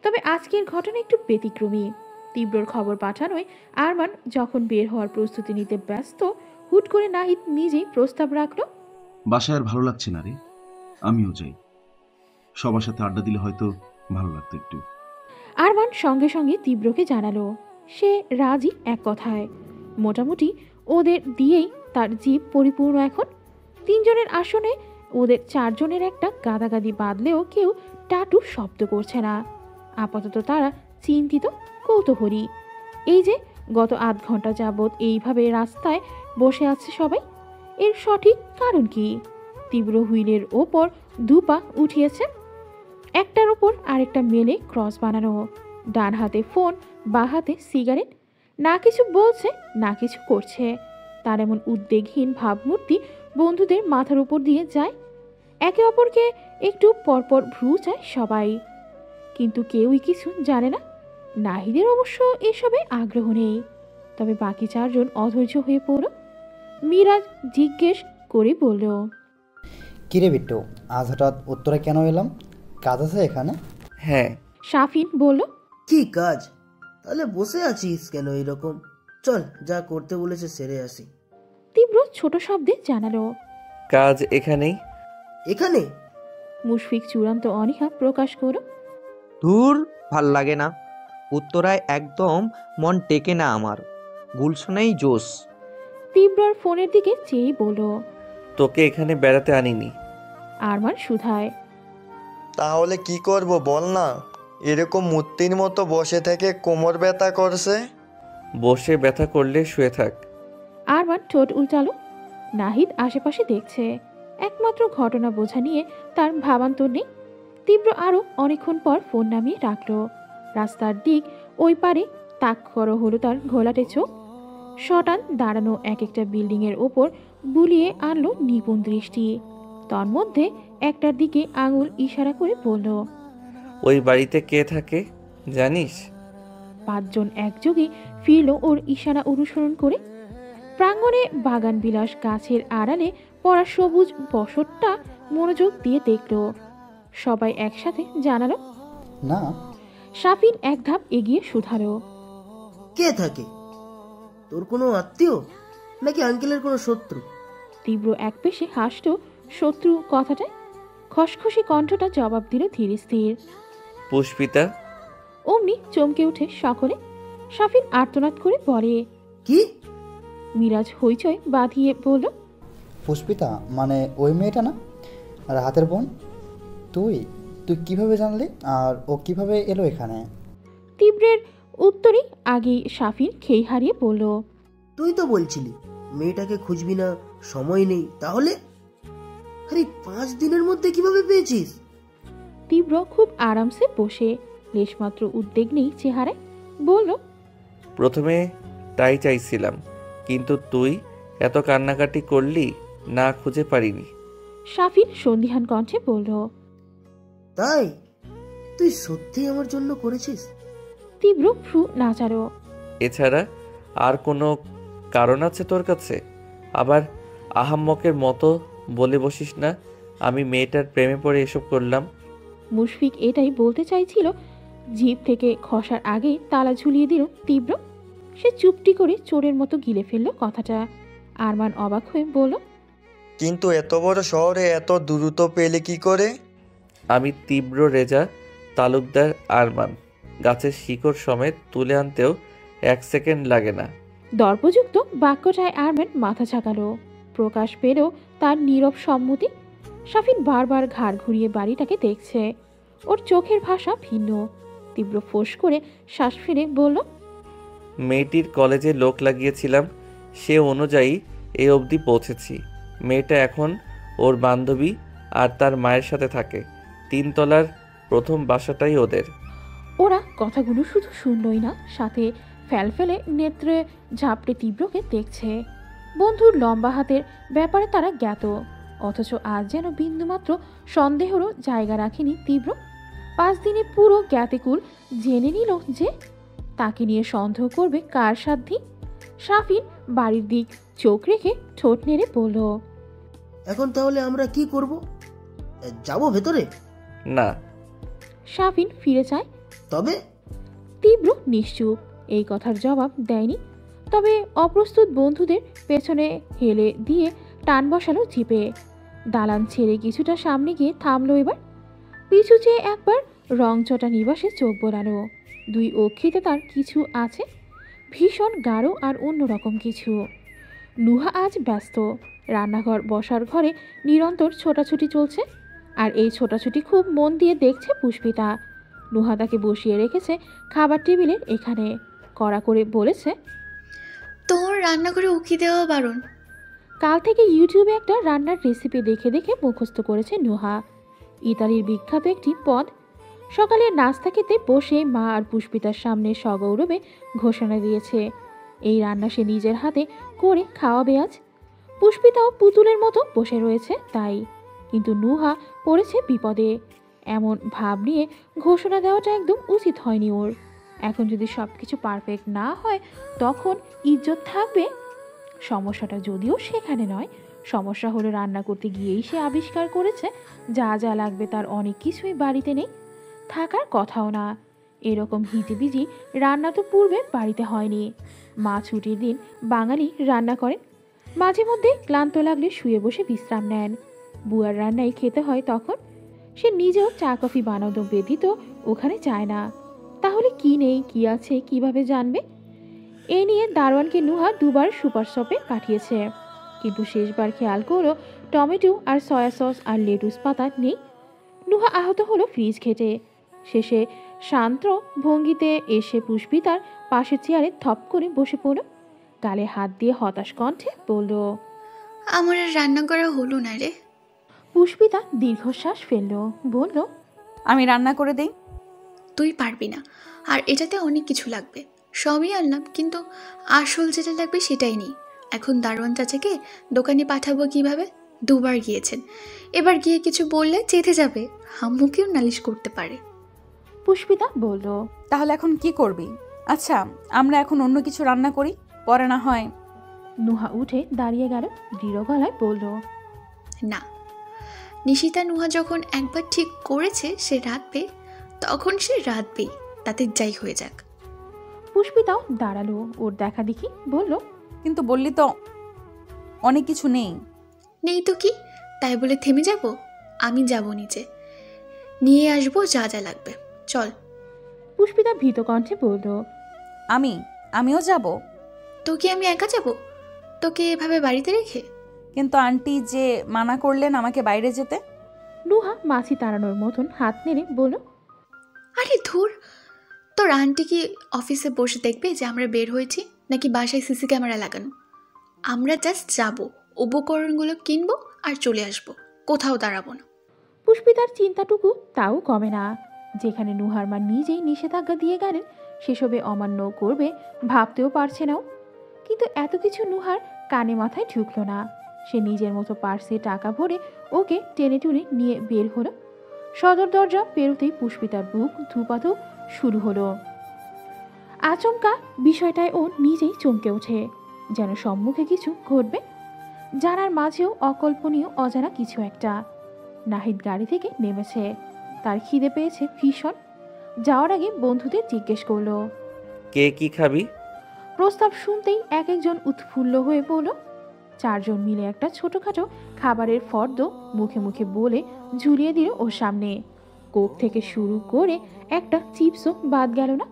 তবে আজকের ঘটনা একটু ব্যতিক্রমী। তীব্রর খবর পাঠানোয় আরমান যখন বের হওয়ার প্রস্তুতি নিতে ব্যস্ত, হুট করে নাহিদ নিজেই প্রস্তাব রাখলো। বাসায় আর ভালো লাগছে না রে, আমিও যাই। সবার সাথে আড্ডা দিলে হয়তো ভালো লাগতো একটু। আরমান সঙ্গে সঙ্গে তীব্রকে জানালো সে রাজি এক কথায়। মোটামুটি ওদের দিয়েই তার জিপ পরিপূর্ণ এখন। 3 জনের আসনে ওদের 4 জনের একটা গাদাগাদি বাঁধলেও কেউ টাটু শব্দ করছে না। আপাতত তারা চিন্তিত, কৌতূহলী। এই যে গত আধ ঘন্টা যাবৎ এইভাবে রাস্তায় বসে আছে সবাই, এর সঠিক কারণ কি? তীব্র হুইলের ওপর 2 পা উঠিয়েছে, একটার ওপর আরেকটা মেলে ক্রস বানানো, ডান হাতে ফোন, বাঁ হাতে সিগারেট। না কিছু বলছে, না কিছু করছে। তার এমন উদ্বেগহীন ভাবমূর্তি বন্ধুদের মাথার উপর দিয়ে যায়। একে অপরকে একটু পরপর ভ্রু চায় সবাই, কিন্তু কেউই কিছু জানে না। নাহিদের অবশ্য এসবে আগ্রহ নেই। তবে বাকি 4 জন অধৈর্য হয়ে পড়ল। মিরাজ জিজ্ঞেস করে বলল, কিরে বিট্টু, আজ হঠাৎ উত্তরে কেন এলাম? কাজ আছে এখানে? হ্যাঁ। শাফিন বলল, কি কাজ? তাহলে বসে আছিস কেন এরকম? চল, যা করতে বলেছে সেরে আসি। তীব্র ছোট শব্দে জানালো, কাজ এখানেই। এখানে? মুশফিক চূড়ান্ত অনীহা প্রকাশ করল। ধুর, ভাল লাগে না। উত্তরায় একদম মন টেকে না আমার। গুলশনেই জোস। তীব্রর ফোনের দিকে চেয়ে বলল, তোকে এখানে বেড়াতে আনিনি। আরমান শুধায়, তাহলে কি করব বল না? এরকম মূর্তির মতো বসে থেকে কোমর ব্যথা করছে। বসে ব্যথা করলে শুয়ে থাক। আরমান ঠোঁট উল্টালো। নাহিদ আশেপাশে দেখছে। একমাত্র ঘটনা বোঝা নিয়ে তার ভাবান্তর নেই। তীব্র আরো অনেকক্ষণ পর ফোন নামিয়ে রাখলো। রাস্তার দিক ওই পারে তাক করো হলো তার ঘোলাটে চোখ। শটান দাঁড়ানো এক একটা বিল্ডিং এর ওপর বুলিয়ে আনলো নিপুণ দৃষ্টি। তার মধ্যে একটার দিকে আঙুল ইশারা করে বলল, ওই বাড়িতে কে থাকে জানিস? 5 জন একযোগে ফিরল ওর ইশারা অনুসরণ করে। প্রাঙ্গণে বাগান বিলাস গাছের আড়ালে পড়া সবুজ বসতটা মনোযোগ দিয়ে দেখল। সবাই একসাথে জানালো না। শাফিন এক ধাপ এগিয়ে শুধালো, কে থাকে? তোর কোনো আত্মীয় নাকি আঙ্কেলের কোনো শত্রু? তীব্র এক পেশে হাসল শত্রু কথাটায়। খসখসে কণ্ঠটা জবাব দিল ধীরে স্থির, পুষ্পিতা। অমনি চমকে উঠে সকলে। শাফিন আর্তনাদ করে বলে, কি? মিরাজ হইচই বাঁধিয়ে বলল, পুষ্পিতা মানে ওই মেয়েটা না, আর হাতের বোন? তুই তুই কিভাবে জানলি? আর ও কিভাবে এলো এখানে? তীব্রের উত্তরে আগেই শাফিন খেই হারিয়ে বলল, তুই তো বলছিলি মেয়েটাকে খুঁজবি না, সময় নেই। তাহলে আরে 5 দিনের মধ্যে কিভাবে পেয়েছিস? তীব্র খুব আরামসে বসে, লেশমাত্র উদ্বেগ নেই চেহারায়, বলল, প্রথমে তাই চাইছিলাম, কিন্তু তুই এত কান্নাকাটি করলি, না খুঁজে পারিনি। শাফিন সন্দিহান কণ্ঠে বলল, তাই? তুই সত্যি আমার জন্য করেছিস? তীব্র ভ্রু নাচারো। এছাড়া আর কোনো কারণ আছে তোর কাছে? আবার আহাম্মকের মতো বলে বসিস না আমি মেয়েটার প্রেমে পড়ে এসব করলাম। মুশফিক এটাই বলতে চাইছিল, জিভ থেকে খসার আগে তালা ঝুলিয়ে দিল তীব্র। সে চুপটি করে চোরের মতো গিলে ফেলল কথাটা। আরমান অবাক হয়ে বলল, কিন্তু এত বড় শহরে এত দ্রুত পেলে কি করে? আমি তীব্র রেজা তালুকদার আরমান। গাছের শিকড় সমেত তুলে আনতেও 1 সেকেন্ড লাগে না। দর্পযুক্ত বাক্যটায় আরমান মাথা ঝাঁকালো। প্রকাশ পেলেও তার নীরব সম্মতি। শাফিন বারবার ঘাড় ঘুরিয়ে বাড়িটাকে দেখছে। ওর চোখের ভাষা ভিন্ন। তীব্র ফোঁস করে শ্বাস ফেলে বলল, মেয়েটির কলেজে লোক লাগিয়েছিলাম, সে অনুযায়ী এই অবধি পৌঁছেছি। মেয়েটা এখন ওর বান্ধবী আর তার মায়ের সাথে থাকে। 3 তলার প্রথম বাসাটাই ওদের। ওরা কথাগুলো শুধু শুনলই না, সাথে ফেলফেলে নেত্রে ঝাপড়ে তীব্রকে দেখছে। বন্ধুর লম্বা হাতের ব্যাপারে তারা জ্ঞাত, অথচ আজ যেন বিন্দুমাত্র সন্দেহেরও জায়গা রাখেনি তীব্র। 5 দিনে পুরো জ্ঞাতিকুল জেনে নিল যে তাকে নিয়ে সন্দেহ করবে কার সাধ্যি। শাফিন বাড়ির দিক চোখ রেখে ঠোঁট নেড়ে বলল, এখন তাহলে আমরা কি করব? যাব ভেতরে? না। শাফিন ফিরে চায়। তবে তীব্র নিশ্চুপ। এই কথার জবাব দেয়নি, তবে অপ্রস্তুত বন্ধুদের পেছনে হেলে দিয়ে টান বসালো জিপে। দালান ছেড়ে কিছুটা সামনে গিয়ে থামলো। এবার পিছু চেয়ে একবার রংচটা নিবাসে চোখ বোলানো। দুই অক্ষিতে তার কিছু আছে, ভীষণ গাঢ় আর অন্যরকম কিছু। নুহা আজ ব্যস্ত। রান্নাঘর বসার ঘরে নিরন্তর ছোটাছুটি চলছে, আর এই ছোটাছুটি খুব মন দিয়ে দেখছে পুষ্পিতা। নুহা তাকে বসিয়ে রেখেছে খাবার টেবিলের এখানে, কড়া করে বলেছে, তোর রান্নাঘরে উকি দেওয়া বারণ। কাল থেকে ইউটিউবে একটা রান্নার রেসিপি দেখে দেখে মুখস্থ করেছে নুহা। ইতালির বিখ্যাত একটি পদ। সকালে নাস্তা খেতে বসে মা আর পুষ্পিতার সামনে সগৌরবে ঘোষণা দিয়েছে এই রান্না সে নিজের হাতে করে খাওয়াবে আজ। পুষ্পিতাও পুতুলের মতো বসে রয়েছে তাই, কিন্তু নুহা পড়েছে বিপদে। এমন ভাব নিয়ে ঘোষণা দেওয়াটা একদম উচিত হয়নি ওর। এখন যদি সব কিছু পারফেক্ট না হয় তখন ইজ্জত থাকবে? সমস্যাটা যদিও সেখানে নয়, সমস্যা হলো রান্না করতে গিয়েই সে আবিষ্কার করেছে যা যা লাগবে তার অনেক কিছুই বাড়িতে নেই, থাকার কথাও না। এরকম হিজিবিজি রান্না তো পূর্বে বাড়িতে হয়নি। মা ছুটির দিন বাঙালি রান্না করেন, মাঝে মধ্যে ক্লান্ত লাগলে শুয়ে বসে বিশ্রাম নেন। বুয়ার রান্নাই খেতে হয় তখন। সে নিজেও চা কফি বানানো ব্যতীত ওখানে যায় না। তাহলে কি নেই কি আছে কিভাবে জানবে? এ নিয়ে দারোয়ানকে নুহা দুবার সুপার শপে পাঠিয়েছে, কিন্তু শেষবার খেয়াল করলো টমেটো আর সয়া সস আর লেটুস পাতা নেই। নুহা আহত হলো ফ্রিজ ঘেটে। শেষে শান্ত ভঙ্গিতে এসে পুষ্পিতার পাশের চেয়ারে থপ করে বসে পড়ল। গালে হাত দিয়ে হতাশ কণ্ঠে বলল, আমার আর রান্না করা হলো না রে। পুষ্পিতা দীর্ঘশ্বাস ফেলল, বলল, আমি রান্না করে দেই। তুই পারবি না, আর এটাতে অনেক কিছু লাগবে। সবই আনলাম, কিন্তু আসল যেটা লাগবে সেটাই নেই। এখন দারোয়ান চাচাকে দোকানে পাঠাবো কিভাবে? দুবার গিয়েছেন, এবার গিয়ে কিছু বললে চেতে যাবে, আম্মুকেও নালিশ করতে পারে। পুষ্পিতা বলল, তাহলে এখন কি করবি? আচ্ছা, আমরা এখন অন্য কিছু রান্না করি, পরে না হয়। নুহা উঠে দাঁড়িয়ে গেল, দৃঢ় গলায় বলল, না। নিশিতা নুহা যখন একবার ঠিক করেছে সে রাঁধবে, তখন সে রাঁধবেই, তাতে যাই হয়ে যাক। পুষ্পিতাও দাঁড়ালো ওর দেখা দেখি, বলল, কিন্তু বললি তো অনেক কিছু নেই। নেই তো কি, তাই বলে থেমে যাব? আমি যাব নিচে, নিয়ে আসবো যা যা লাগবে, চল। পুষ্পিতা ভীত কণ্ঠে বলল, আমিও যাব। তোকে আমি একা যাব? তোকে এভাবে বাড়িতে রেখে? কিন্তু আন্টি যে মানা করলেন আমাকে বাইরে যেতে। নুহা মাছি তাড়ানোর মতন হাত নেড়ে বলল, আরে ধুর, তোর আন্টি কি অফিসে বসে দেখবে যে আমরা বের হয়েছি, নাকি বাসায় সিসি ক্যামেরা লাগানো? আমরা জাস্ট যাব, উপকরণগুলো কিনবো আর চলে আসবো, কোথাও দাঁড়াবো না। পুষ্পিতার চিন্তাটুকু তাও কমে না। যেখানে নুহার মা নিজেই নিষেধাজ্ঞা দিয়ে গেলেন সেসবে অমান্য করবে ভাবতেও পারছে না। কিন্তু এত কিছু নুহার কানে মাথায় ঢুকলো না। সে নিজের মতো পার্সে টাকা ভরে ওকে টেনে টুনে নিয়ে বের হলো। সদর দরজা পেরোতেই পুষ্পিতার বুক ধুপাধুপ শুরু হলো। আচমকা বিষয়টায় ও নিজেই চমকে ওঠে, যেন সম্মুখে কিছু ঘটবে, জানার মাঝেও অকল্পনীয় অজানা কিছু একটা। নাহিদ গাড়ি থেকে নেমেছে, তার খিদে পেয়েছে ভীষণ। যাওয়ার আগে বন্ধুদের জিজ্ঞেস করলো, কে কি খাবি? প্রস্তাব শুনতেই এক একজন উৎফুল্ল হয়ে পড়ল। চারজন মিলে একটা ছোটখাটো খাবারের ফর্দ মুখে মুখে বলে ঝুলিয়ে দিল ওর সামনে। কোক থেকে শুরু করে একটা চিপসও বাদ গেল না।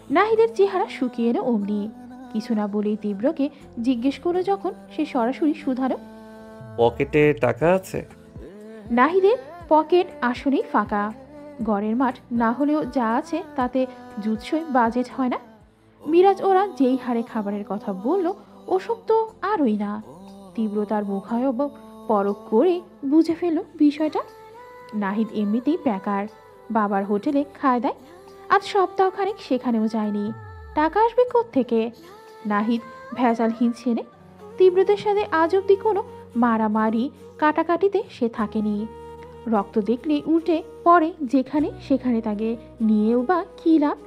নাহিদের চেহারা শুকিয়ে এলো অমনি। কিছু না বলেই তীব্রকে জিজ্ঞেস করলো যখন, সে সরাসরি শুধালো, পকেটে টাকা আছে? নাহিদের পকেট আসলেই ফাঁকা। গড়ের মাঠ না হলেও যা আছে তাতে জুৎসই বাজেট হয় না। মিরাজ ওরা যেই হারে খাবারের কথা বলল ওসব তো আরই না। তীব্র তার মুখায়ব পরখ করে বুঝে ফেলল বিষয়টা। নাহিদ এমনিতেই বেকার, বাবার হোটেলে খায় দেয়, আজ সপ্তাহখানেক সেখানেও যায়নি। টাকা আসবে কোত্থেকে? নাহিদ ভেজালহীন ছেলে, তীব্রদের সাথে আজ অব্দি কোনো মারামারি কাটাকাটিতে সে থাকেনি। রক্ত দেখলে উল্টে পড়ে যেখানে সেখানে, তাকে নিয়েও বা কী লাভ?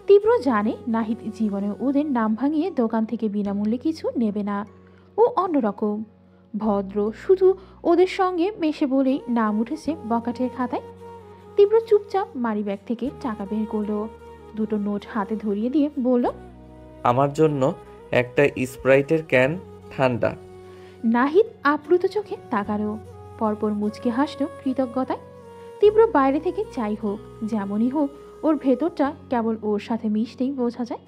তীব্র জানে নাহিদ জীবনে ওদের নাম ভাঙিয়ে দোকান থেকে বিনামূল্যে কিছু নেবে না। ও অন্যরকম ভদ্র, শুধু ওদের সঙ্গে মেশে বলেই নাম উঠেছে বকাটের খাতায়। তীব্র চুপচাপ মানি ব্যাগ থেকে টাকা বের করলো, দুটো নোট হাতে ধরিয়ে দিয়ে বলল, আমার জন্য একটা স্প্রাইটের ক্যান ঠান্ডা। নাহিদ আপ্লুত চোখে তাকালো, পরপর মুচকে হাসল কৃতজ্ঞতায়। তীব্র বাইরে থেকে যাই হোক, যেমনই হোক, ওর ভেতরটা কেবল ওর সাথে মিশতেই বোঝা যায়।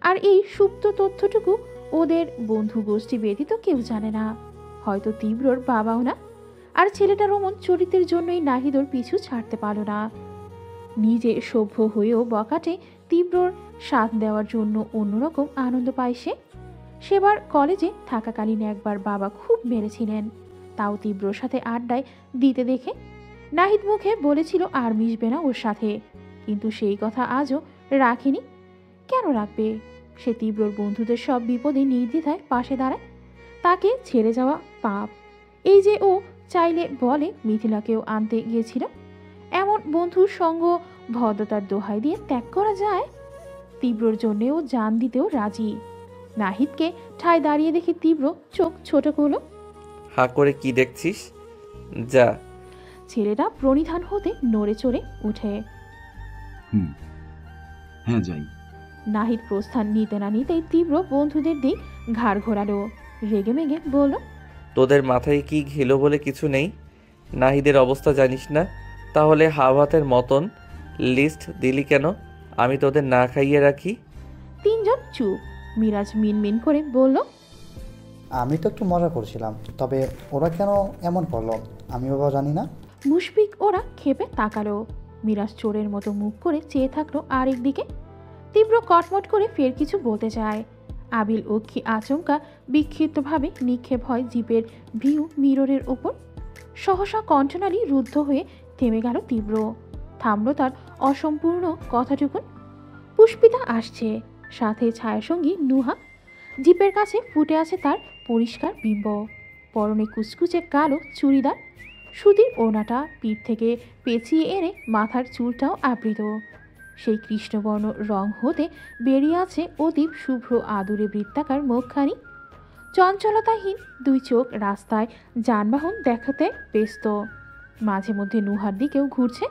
আর এই সুপ্ত তথ্যটুকু ওদের বন্ধু গোষ্ঠী ব্যতীত কেউ জানে না, হয়তো তীব্রর বাবাও না। আর ছেলেটার অমন চরিত্রের জন্যই নাহিদ ওর পিছু ছাড়তে পারল না। নিজে সভ্য হয়েও বকাটে তীব্রর সাথ দেওয়ার জন্য অন্যরকম আনন্দ পায় সে। সেবার কলেজে থাকাকালীন একবার বাবা খুব মেরেছিলেন, তাও তীব্রর সাথে আড্ডায় দিতে দেখে নাহিদ মুখে বলেছিল আর মিশবে না ওর সাথে, কিন্তু সেই কথা আজও রাখেনি। কেন রাখবে? সে তীব্রর বন্ধুদের সব বিপদে নির্দ্বিধায় পাশে দাঁড়ায়। তাকে ছেড়ে যাওয়া পাপ। এই যে ও চাইলে বলে মিথিলাকেও আনতে গিয়েছিল, এমন বন্ধুর সঙ্গ ভদ্রতার দোহাই দিয়ে ত্যাগ করা যায়? তীব্রর জন্যেও জান দিতেও রাজি। নাহিদকে ঠায় দাঁড়িয়ে দেখে তীব্র চোখ ছোট করলো। হা করে কি দেখছিস? যা। ছেলেটা প্রণিধান হতে নড়ে চড়ে উঠে। হ্যাঁ যাই। নাহিদ প্রস্থান নিতে না নিতেই তীব্র বন্ধুদের দিক ঘাড় ঘোরালো, রেগে মেগে বলল, তোদের মাথায় কি ঘিলো বলে কিছু নেই? নাহিদের অবস্থা জানিস না? তাহলে হাওয়াতের মতন লিস্ট দিলি কেন? আমি তোদের না খাইয়ে রাখি? তিনজন চুপ। মিরাজ মিনমিন করে বলল, আমি তো একটু মজা করছিলাম, তবে ওরা কেন এমন করলো আমি বাবা জানি না। মুশফিক ওরা ক্ষেপে তাকালো। মিরাজ চোরের মতো মুখ করে চেয়ে থাকলো আরেক দিকে। তীব্র কটমট করে ফের কিছু বলতে চায়। আবিল অক্ষী আচমকা বিক্ষিপ্তভাবে নিক্ষেপ হয় জিপের ভিউ মিররের ওপর। সহসা কণ্ঠনালী রুদ্ধ হয়ে থেমে গেল তীব্র। থামল তার অসম্পূর্ণ কথাটুকুন। পুষ্পিতা আসছে, সাথে ছায়াসঙ্গী নুহা। জিপের কাছে ফুটে আছে তার পরিষ্কার বিম্ব। পরনে কুচকুচে কালো চুড়িদার, সুতির ওড়নাটা পিঠ থেকে পেঁচিয়ে এনে মাথার চুলটাও আবৃত। সেই কৃষ্ণবর্ণ রং হতে বেরিয়ে আছে অতীব শুভ্র আদুরে বৃত্তাকার মুখখানি। চঞ্চলতাহীন দুই চোখ রাস্তায় যানবাহন দেখাতে ব্যস্ত। মাঝে মধ্যে নুহার দিকেও ঘুরছে,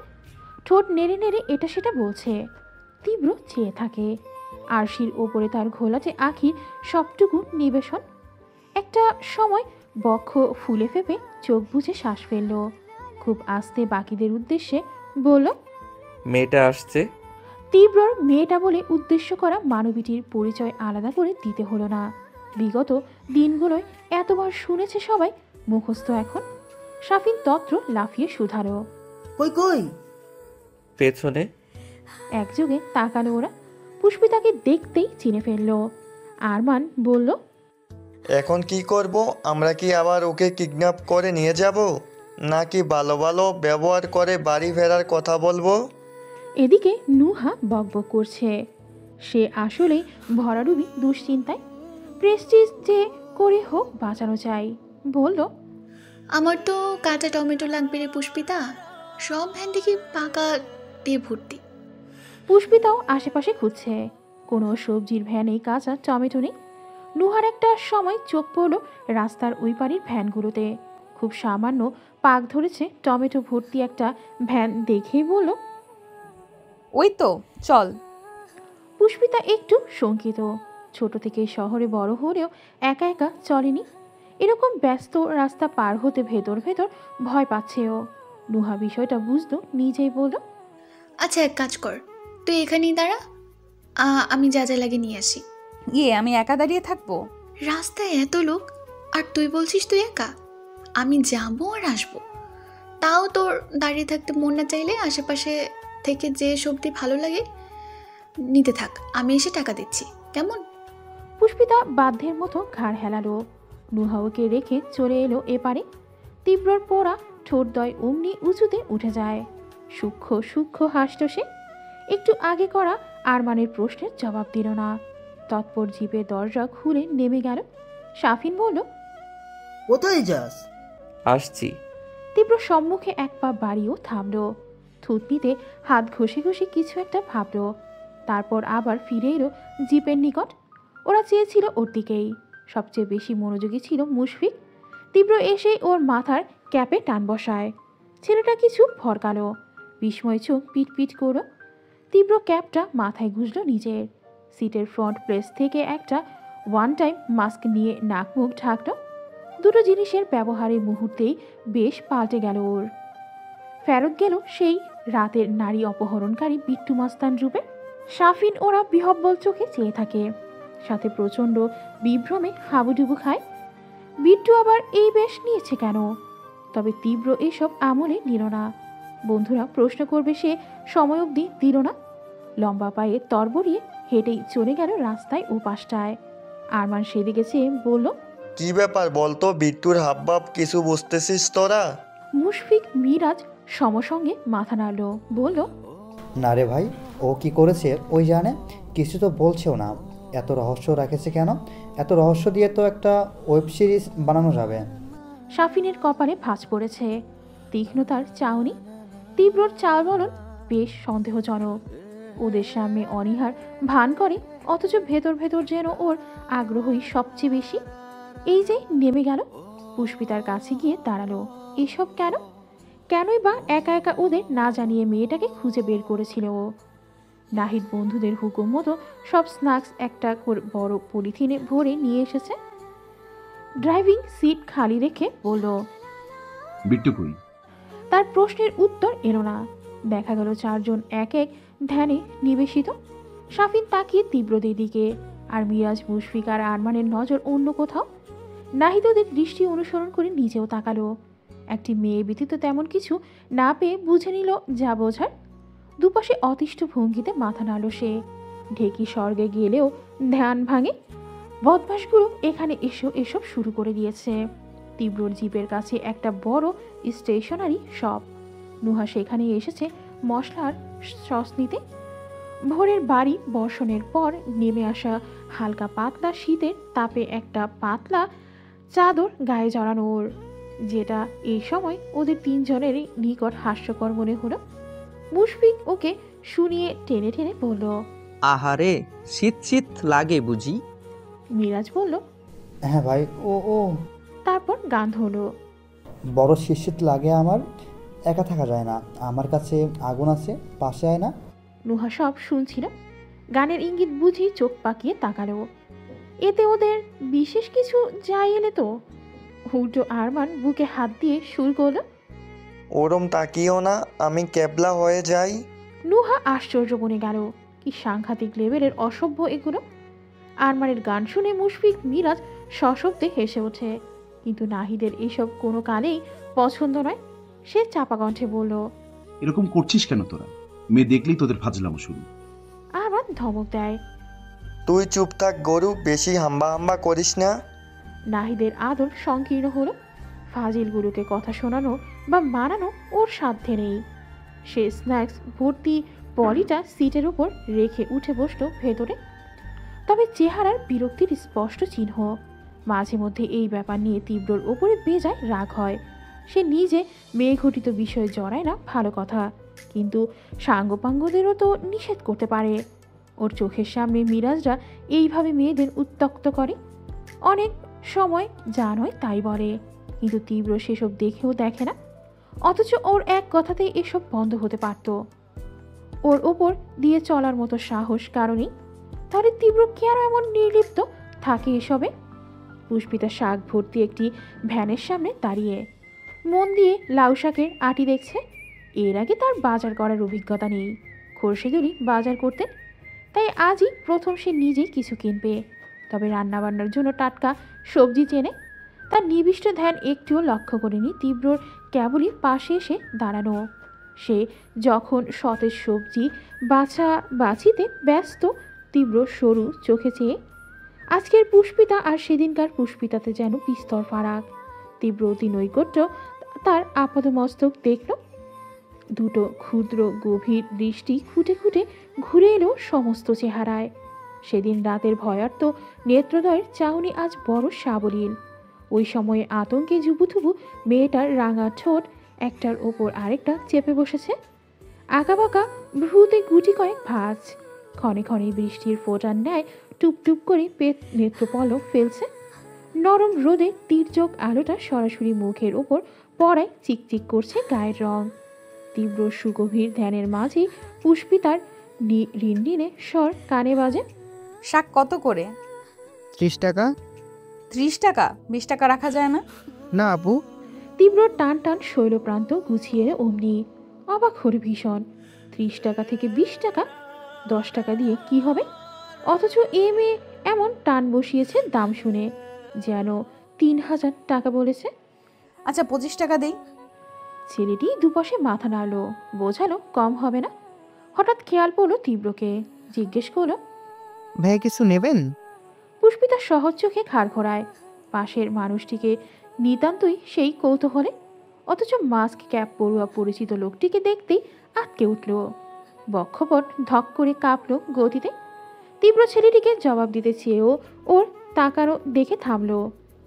ঠোঁট নেড়ে নেড়ে এটা সেটা বলছে। তীব্র চেয়ে থাকে। আরশির ওপরে তার ঘোলাটে আখির সবটুকু নিবেশন। একটা সময় বক্ষ ফুলে ফেপে চোখ বুজে শ্বাস ফেলল। খুব আস্তে বাকিদের উদ্দেশ্যে বলল, মেয়েটা আসছে। তীব্রর মেয়েটা বলে উদ্দেশ্য করা মানবীটির পরিচয় আলাদা করে দিতে হলো না। বিগত দিনগুলোয় এতবার শুনেছে সবাই, মুখস্থ এখন। সাফিন তত্র লাফিয়ে শুধারো, কই কই? পেছনে। একযোগে তাকালো ওরা। পুষ্পিতাকে দেখতেই চিনে ফেলল। আরমান বলল, এখন কি করব? আমরা কি আবার ওকে কিডন্যাপ করে নিয়ে যাব, নাকি ভালো ভালো ব্যবহার করে বাড়ি ফেরার কথা বলবো? এদিকে নুহা বকবক করছে। সে আসলেই ভরাডুবি দুশ্চিন্তায়। প্রেস্টিজ যে করে হোক বাঁচানো চাই। বলল, আমার তো কাঁচা টমেটো লাগবে রে পুষ্পিতা, সব ভ্যান দেখি পাকা দিয়ে ভর্তি। পুষ্পিতাও আশেপাশে খুঁজছে, কোনো সবজির ভ্যানেই কাঁচা টমেটো নেই। নুহার একটা সময় চোখ পড়ল রাস্তার ওই পাড়ির ভ্যানগুলোতে। খুব সামান্য পাক ধরেছে টমেটো ভর্তি একটা ভ্যান দেখেই বলল, ওই তো চল। পুষ্পিতা একটু শঙ্কিত। ছোট থেকে শহরে বড় হলেও একা একা চলেনি। এরকম ব্যস্ত রাস্তা পার হতে ভেতর ভেতর ভয় পাচ্ছে ও। নুহা বিষয়টা বুঝলো, নিজেই বলল, আচ্ছা এক কাজ কর, তুই এখানেই দাঁড়া, আমি যা যা লাগে নিয়ে আসি। আমি একা দাঁড়িয়ে থাকবো? রাস্তায় এত লোক আর তুই বলছিস তুই একা? আমি যাবো আর আসবো, তাও তোর দাঁড়িয়ে থাকতে মন না চাইলে আশেপাশে থেকে যে সবজি ভালো লাগে নিতে থাক, আমি এসে টাকা দিচ্ছি, কেমন? পুষ্পিতা বাধ্যের মতো ঘাড় হেলালো। নুহা ওকে রেখে চলে এলো এপারে। তীব্রর পোড়া ঠোঁটদ্বয় অমনি উঁচুতে উঠে যায়। সূক্ষ্ম সূক্ষ্ম হাসল সে। একটু আগে করা আরমানের প্রশ্নের জবাব দিল না। তৎপর জিপে দরজা খুলে নেমে গেল। সাফিন বলল, কোথায় যাস? আসছি। তীব্র সম্মুখে এক পা বাড়িও থামল। থুতনিতে হাত ঘষে ঘষে কিছু একটা ভাবল। তারপর আবার ফিরে এলো জিপের নিকট। ওরা চেয়েছিল ওর দিকেই। সবচেয়ে বেশি মনোযোগী ছিল মুশফিক। তীব্র এসেই ওর মাথার ক্যাপে টান বসায়। ছেলেটা কিছু ভরকালো। বিস্ময় চোখ পিট পিট করল। তীব্র ক্যাপটা মাথায় গুঁজল নিজের। সিটের ফ্রন্ট প্লেস থেকে একটা ওয়ান টাইম মাস্ক নিয়ে নাক মুখ ঢাকল। দুটো জিনিসের ব্যবহারের মুহূর্তেই বেশ পাল্টে গেল ওর। ফেরত গেল সেই রাতের নারী অপহরণকারী বিট্টু মাস্তান রূপে। শাফিন ওরা বিহব্বল চোখে চেয়ে থাকে, সাথে প্রচণ্ড বিভ্রমে হাবুডুবু খায়। বিট্টু আবার এই বেশ নিয়েছে কেন? তবে তীব্র এসব আমলে নিল না। বন্ধুরা প্রশ্ন করবে সে সময় অবধি দিল না। লম্বা পায়ে তরবরিয়ে হেঁটেই চলে গেল রাস্তায় ও পাশটায়। আরমান সেদিকে চেয়ে বলল, কি ব্যাপার বলতো, বিট্টুর হাবভাব কিছু বুঝতেছিস তোরা? মুশফিক মিরাজ সমসঙ্গে মাথা নাড়ল, বলল, না রে ভাই, ও কি করেছে ওই জানে, কিছু তো বলছেও না। এত রহস্য রাখেছে কেন? এত রহস্য দিয়ে তো একটা ওয়েব সিরিজ বানানো যাবে। শাফিনের কপালে ভাঁজ পড়েছে। তীক্ষ্ণতার চাউনি। তীব্রর চাল বলন বেশ সন্দেহজনক। ওদের সামনে অনীহার ভান করে, অথচ ভেতর ভেতর যেন ওর আগ্রহই সবচেয়ে বেশি। এই যে নেমে গেল, পুষ্পিতার কাছে গিয়ে দাঁড়ালো। এসব কেন? কেনই বা একা একা ওদের না জানিয়ে মেয়েটাকে খুঁজে বের করেছিল ও? নাহিদ বন্ধুদের হুকুম মতো সব স্ন্যাক্স একটা বড় পলিথিনে ভরে নিয়ে এসেছে। ড্রাইভিং সিট খালি রেখে বলল, বিট্টু কই? তার প্রশ্নের উত্তর এলো না। দেখা গেল চারজন এক এক ধ্যানে নিবেশিত। শাফিন তাকিয়ে তীব্রদের দিকে, আর মিরাজ, মুশফিক আর আরমানের নজর অন্য কোথাও। নাহিদ ওদের দৃষ্টি অনুসরণ করে নিজেও তাকালো। একটি মেয়ে ব্যতীত তেমন কিছু না পেয়ে বুঝে নিল যা বোঝার। দুপাশে অতিষ্ঠ ভঙ্গিতে মাথা নাড়ল সে। ঢেকি স্বর্গে গেলেও ধ্যান ভাঙে। বদমাশগুলো এখানে এসব শুরু করে দিয়েছে। তীব্রর জিপের কাছে একটা বড় স্টেশনারি শপ। নুহা সেখানে এসেছে মশলার সস নিতে। ভোরের বাড়ি বর্ষণের পর নেমে আসা হালকা পাতলা শীতের তাপে একটা পাতলা চাদর গায়ে জড়ানো ওর, যেটা এই সময় ওদের তিনজনেরই নিকট হাস্যকর মনে হলো। মুশফিক ওকে শুনিয়ে টেনে টেনে বলল, আহারে, শীত শীত লাগে বুঝি? মিরাজ বলল, হ্যাঁ ভাই, ও ও তারপর গান হলো, বড় শীত লাগে আমার, একা থাকা যায় না, আমার কাছে আগুন আছে, পাশে আয় না। নুহা সব শুনছিল। গানের ইঙ্গিত বুঝি চোখ পাকিয়ে তাকালো। এতে ওদের বিশেষ কিছু যাই এলে তো? উল্টো আরমান বুকে হাত দিয়ে সুর করল, ওরম তাকিও না, আমি ক্যাবলা হয়ে যাই। নুহা আশ্চর্য বনে গেল, কি সাংঘাতিক লেভেলের অসভ্য এগুলো। আরমানের গান শুনে মুশফিক মিরাজ সশব্দে হেসে ওঠে, কিন্তু নাহিদের এসব কোনো কালেই পছন্দ নয়। সে চাপা কণ্ঠে বলল, এরকম করছিস কেন তোরা? মেয়ে দেখলেই তোদের ফাজলামো শুরু। আরমান ধমক দেয়, তুই চুপ থাক গরু, বেশি হাম্বা হাম্বা করিস না। নাহিদের আদর সংকীর্ণ হলো। ফাজিলগুলোকে কথা শোনানো বা মানানো ওর সাধ্যে নেই। সে স্ন্যাক্স ভর্তি পলিটা সিটের উপর রেখে উঠে বসলো ভেতরে। তবে চেহারার বিরক্তির স্পষ্ট চিহ্ন। মাঝে মধ্যে এই ব্যাপার নিয়ে তীব্রর ওপরে বেজায় রাগ হয়। সে নিজে মেয়ে ঘটিত বিষয়ে জড়ায় না, ভালো কথা, কিন্তু সাঙ্গপাঙ্গদেরও তো নিষেধ করতে পারে। ওর চোখের সামনে মিরাজরা এইভাবে মেয়েদের উত্ত্যক্ত করে, অনেক সময় যা নয় তাই বলে, কিন্তু তীব্র সেসব দেখেও দেখে না। অথচ ওর এক কথাতেই এসব বন্ধ হতে পারত। ওর ওপর দিয়ে চলার মতো সাহস কারণেই। তাহলে তীব্র কেন এমন নির্লিপ্ত থাকে এসবে? পুষ্পিতা শাক ভর্তি একটি ভ্যানের সামনে দাঁড়িয়ে মন দিয়ে লাউ শাকের আটি দেখছে। এর আগে তার বাজার করার অভিজ্ঞতা নেই। খোরশেদুলি বাজার করতে, তাই আজই প্রথম সে নিজেই কিছু কিনবে। তবে রান্নাবান্নার জন্য টাটকা সবজি চেনে। তার নিবিষ্ট ধ্যান একটুও লক্ষ্য করেনি তীব্রর কেবলই পাশে এসে দাঁড়ানো। সে যখন সতেজ সবজি বাছিতে ব্যস্ত, তীব্র সরু চোখে চেয়ে। আজকের পুষ্পিতা আর সেদিনকার পুষ্পিতাতে যেন বিস্তর ফারাক। তীব্র অতি নৈকট্য তার আপাদমস্তক দেখল। দুটো ক্ষুদ্র গভীর দৃষ্টি খুঁটে খুঁটে ঘুরে এলো সমস্ত চেহারায়। সেদিন রাতের ভয়ার্ত নেত্রদয়ের চাউনি আজ বড় সাবলীল। ওই সময়ে আতঙ্কে জুবুথুবু মেয়েটার রাঙা ঠোঁট একটার ওপর আরেকটা চেপে বসেছে। আঁকাবাঁকা ভ্রুতে গুটি কয়েক ভাঁজ, ক্ষণে ক্ষণে বৃষ্টির ফোঁটার ন্যায় টুপটুপ করে নেত্রপলক ফেলছে। নরম রোদে তীর্যক আলোটা সরাসরি মুখের ওপর পড়ায় চিকচিক করছে গায়ের রং। তীব্র সুগভীর ধ্যানের মাঝেই পুষ্পিতার রিনরিনে স্বর কানে বাজে, শাক কত করে? 30 টাকা। 30 টাকা? 20 টাকা রাখা যায় না? না আপু। তীব্র টান টান শৈলপ্রান্ত গুছিয়ে অমনি অবাক হল ভীষণ। 30 টাকা থেকে 20 টাকা, 10 টাকা দিয়ে কি হবে? অথচ এ মেয়ে এমন টান বসিয়েছে দাম শুনে যেন 3000 টাকা বলেছে। আচ্ছা 25 টাকা দেই। ছেলেটি দুপাশে মাথা নাড়ল, বোঝালো কম হবে না। হঠাৎ খেয়াল পড়লো তীব্রকে, জিজ্ঞেস করলো, ভাই কিছু নেবেন? পুষ্পিতা সহজ চোখে ঘাড় ঘোরায়। পাশের মানুষটিকে নিতান্তই সেই কৌতূহলে, অথচ মাস্ক ক্যাপ পড়ুয়া পরিচিত লোকটিকে দেখতেই আটকে উঠল। বক্ষপট ধক করে কাঁপল গতিতে। তীব্র ছেলেটিকে জবাব দিতে চেয়েও ওর তাকানো দেখে থামল।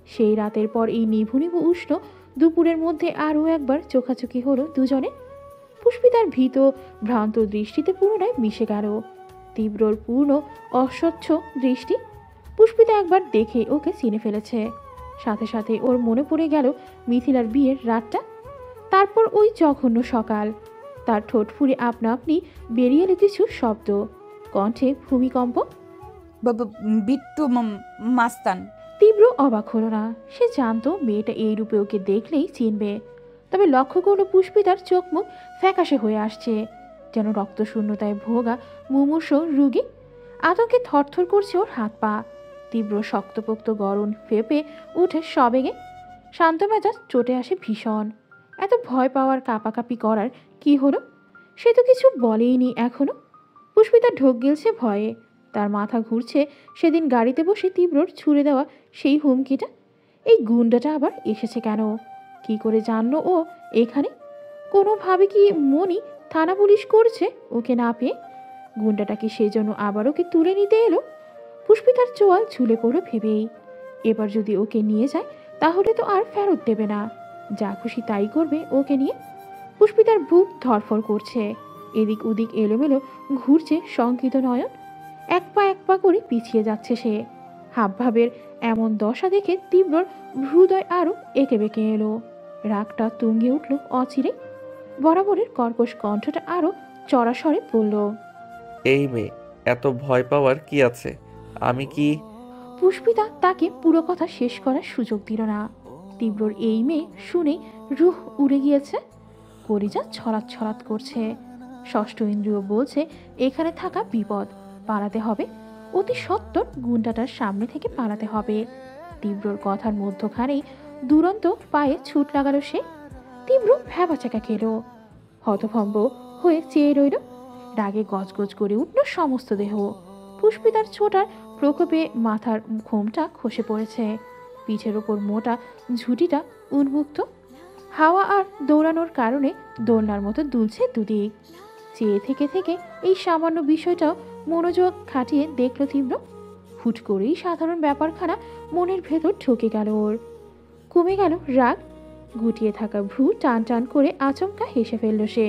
সেই রাতের পর এই নিভু নিভু উষ্ণ দুপুরের মধ্যে আরও একবার চোখাচোখি হলো দুজনে। পুষ্পিতার ভীত ভ্রান্ত দৃষ্টিতে পুনরায় মিশে গেল তীব্রর পূর্ণ অস্বচ্ছ দৃষ্টি। পুষ্পিতা একবার দেখে ওকে চিনে ফেলেছে। সাথে সাথে ওর মনে পড়ে গেল মিথিলার বিয়ের রাতটা, তারপর ওই জঘন্য সকাল। তার ঠোঁট ফুঁড়ে আপনা আপনি বেরিয়ে এলো কিছু শব্দ, কণ্ঠে ভূমিকম্প। বিট্টু মাস্তান। তীব্র অবাক হলো না। সে জানতো মেয়েটা এই রূপে ওকে দেখলেই চিনবে, তবে লক্ষ্য করলো পুষ্পিতার চোখ মুখ ফ্যাকাশে হয়ে আসছে, যেন রক্তশূন্যতায় ভোগা মুমূর্ষ রুগী। আতঙ্কে থরথর করছে ওর হাত পা। তীব্র শক্তপোক্ত গরম ফেপে উঠে সবেগে। শান্ত মেজাজ চটে আসে ভীষণ। এত ভয় পাওয়ার কাঁপাকাঁপি করার কি হলো? সে তো কিছু বলেইনি এখনো। পুষ্পিতা ঢোক গিলছে ভয়ে। তার মাথা ঘুরছে সেদিন গাড়িতে বসে তীব্রর ছুঁড়ে দেওয়া সেই হুমকিটা। এই গুন্ডাটা আবার এসেছে কেন? কি করে জানলো ও এখানে? কোনোভাবে কি মনি থানা পুলিশ করছে ওকে না পেয়ে? গুন্ডাটা কি সেজন্য আবার ওকে তুলে নিতে এলো? পুষ্পিতার চোয়াল ঝুলে পড়ো ভেবেই। এবার যদি ওকে নিয়ে যায় তাহলে তো আর ফেরত দেবে না, যা খুশি তাই করবে ওকে নিয়ে। পুষ্পিতার বুক ধরফর করছে, এদিক ওদিক এলোমেলো ঘুরছে শঙ্কিত নয়ন। এক পা করে পিছিয়ে যাচ্ছে সে। হাবভাবের এমন দশা দেখে তীব্রর হৃদয় আরো এঁকে বেঁকে এলো। রাগটা তুঙ্গে উঠল অচিরে। বরাবরের কর্কশ কণ্ঠটা আরো চড়াস্বরে বলল, এই মেয়ে, এত ভয় পাওয়ার কি আছে? আমি কি? পুষ্পিতা তাকে পুরো কথা শেষ করার সুযোগ দিল না। তীব্রর এই মেয়ে শুনে রুহ উড়ে গিয়েছে, কলিজা ছড়াত ছড়াত করছে। ষষ্ঠ ইন্দ্রিয় বলছে এখানে থাকা বিপদ, পালাতে হবে, অতি সত্বর গুন্ডাটার সামনে থেকে পালাতে হবে। তীব্রর কথার মধ্যখানেই দুরন্ত পায়ে ছুট লাগালো সে। তীব্র ভ্যাবাচাকা খেল, হতভম্ব হয়ে চেয়ে রইল। রাগে গজগজ করে উঠল সমস্ত দেহ। পুষ্পিতার ছোটার প্রকোপে মাথার ঘোমটা খসে পড়েছে। পিঠের ওপর মোটা ঝুঁটিটা উন্মুক্ত। হাওয়া আর দৌড়ানোর কারণে দোলনার মতো দুলছে দুদিক। চেয়ে থেকে থেকে এই সামান্য বিষয়টাও মনোযোগ খাটিয়ে দেখল তীব্র। হুট করেই সাধারণ ব্যাপারখানা মনের ভেতর ঢুকে গেল ওর। কমে গেল রাগ, গুটিয়ে থাকা ভ্রু টান টান করে আচমকা হেসে ফেলল সে।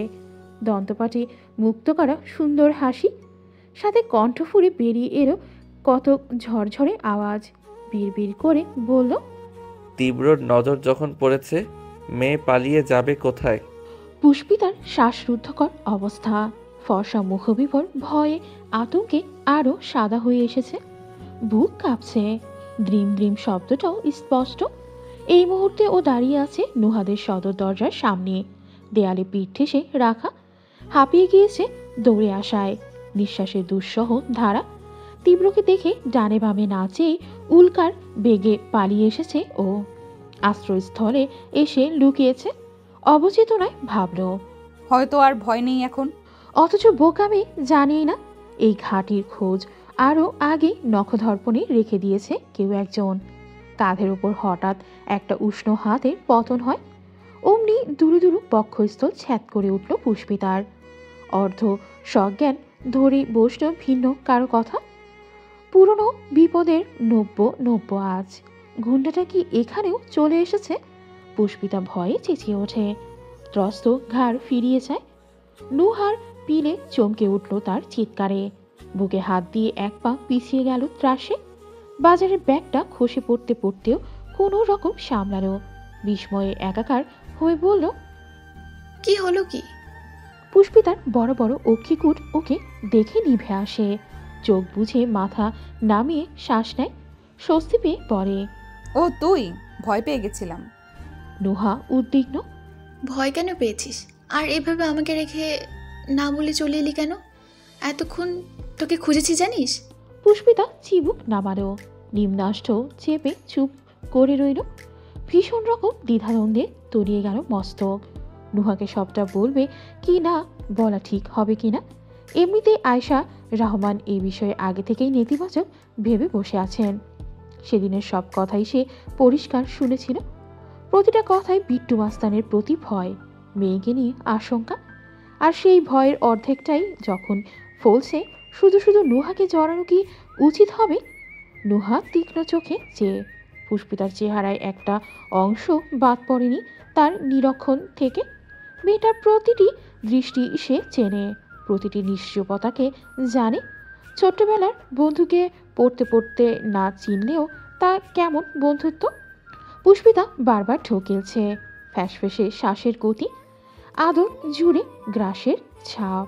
দন্তপাটি মুক্ত করা সুন্দর হাসি, সাথে কণ্ঠ ফুঁড়ে বেরিয়ে এলো কত ঝরঝরে আওয়াজ। বিড়বিড় করে বলল, তীব্রর নজর যখন পড়েছে, মেয়ে পালিয়ে যাবে কোথায়? পুষ্পিতার শ্বাসরুদ্ধকর অবস্থা। ফর্সা মুখবিবর ভয়ে আতঙ্কে আরো সাদা হয়ে এসেছে। বুক কাঁপছে। দ্রিম দ্রিম শব্দটাও স্পষ্ট। এই মুহূর্তে ও দাঁড়িয়ে আছে নুহাদের সদর দরজার সামনে, দেয়ালে পিঠ ঠেসে রাখা। হাঁপিয়ে গিয়েছে দৌড়ে আসায়, নিঃশ্বাসের দুঃসহ ধারা। তীব্রকে দেখে ডানে বামে না চেয়ে উল্কার বেগে পালিয়ে এসেছে ও। আশ্রয়স্থলে এসে লুকিয়েছে। অবচেতনায় ভাবল, হয়তো আর ভয় নেই এখন। অথচ বোকামে জানেই না এই ঘাটির খোঁজ আরও আগে নখদর্পণে রেখে দিয়েছে কেউ একজন। কাঁধের ওপর হঠাৎ একটা উষ্ণ হাতের পতন হয়। অমনি দুরু দুরু বক্ষস্থল ছ্যাদ করে উঠল পুষ্পিতার। অর্ধ সজ্ঞান ধরে বসল ভিন্ন কারো কথা। পুরনো বিপদের নব্য আজ। গুন্ডাটা কি এখানেও চলে এসেছে? পুষ্পিতা ভয়ে চেঁচিয়ে ওঠে, ত্রস্ত ঘাড় ফিরিয়ে যায়। নুহার পিলে চমকে উঠল তার চিৎকারে। বুকে হাত দিয়ে এক পা পিছিয়ে গেল ত্রাসে। বাজারের ব্যাগটা খসে পড়তে পড়তেও কোনো রকম সামলালো। বিস্ময়ে একাকার হয়ে বলল, কি হলো কি? পুষ্পিতার বড় বড় অক্ষিকুট ওকে দেখে নিভে আসে। চোখ বুঝে মাথা নামিয়ে শ্বাস নেয়, স্বস্তি পেয়ে পড়ে। ও তুই, ভয় পেয়ে গেছিলাম। নুহা উদ্বিগ্ন। ভয় কেন পেয়েছিস? আর এভাবে আমাকে রেখে না বলে চলে এলি কেন? এতক্ষণ তোকে খুঁজেছি জানিস। পুষ্পিতা চিবুক নামালো, নিম্নাষ্ট চেপে চুপ করে রইল। ভীষণ রকম দ্বিধাদ্বন্দ্বে তলিয়ে গেল মস্তক। নুহাকে সবটা বলবে কি না, বলা ঠিক হবে কিনা। এমনিতেই আয়শা রহমান এই বিষয়ে আগে থেকেই নেতিবাচক ভেবে বসে আছেন। সেদিনের সব কথাই সে পরিষ্কার শুনেছিল। প্রতিটা কথায় বিট্টু মাস্তানের প্রতি ভয়, মেয়েকে নিয়ে আশঙ্কা। আর সেই ভয়ের অর্ধেকটাই যখন ফলছে, শুধু শুধু নুহাকে জড়ানো কি উচিত হবে? নুহা তীক্ষ্ণ চোখে চেয়ে, পুষ্পিতার চেহারায় একটা অংশ বাদ পড়েনি তার নিরীক্ষণ থেকে। মেয়েটার প্রতিটি দৃষ্টি সে চেনে, প্রতিটি নিশ্চয়তাকে জানে। ছোট্টবেলার বন্ধুকে পড়তে পড়তে না চিনলেও তা কেমন বন্ধুত্ব। পুষ্পিতা বারবার ঢোকেলছে, ফ্যাসফেসে শ্বাসের গতি, আদর জুড়ে গ্রাসের ছাপ।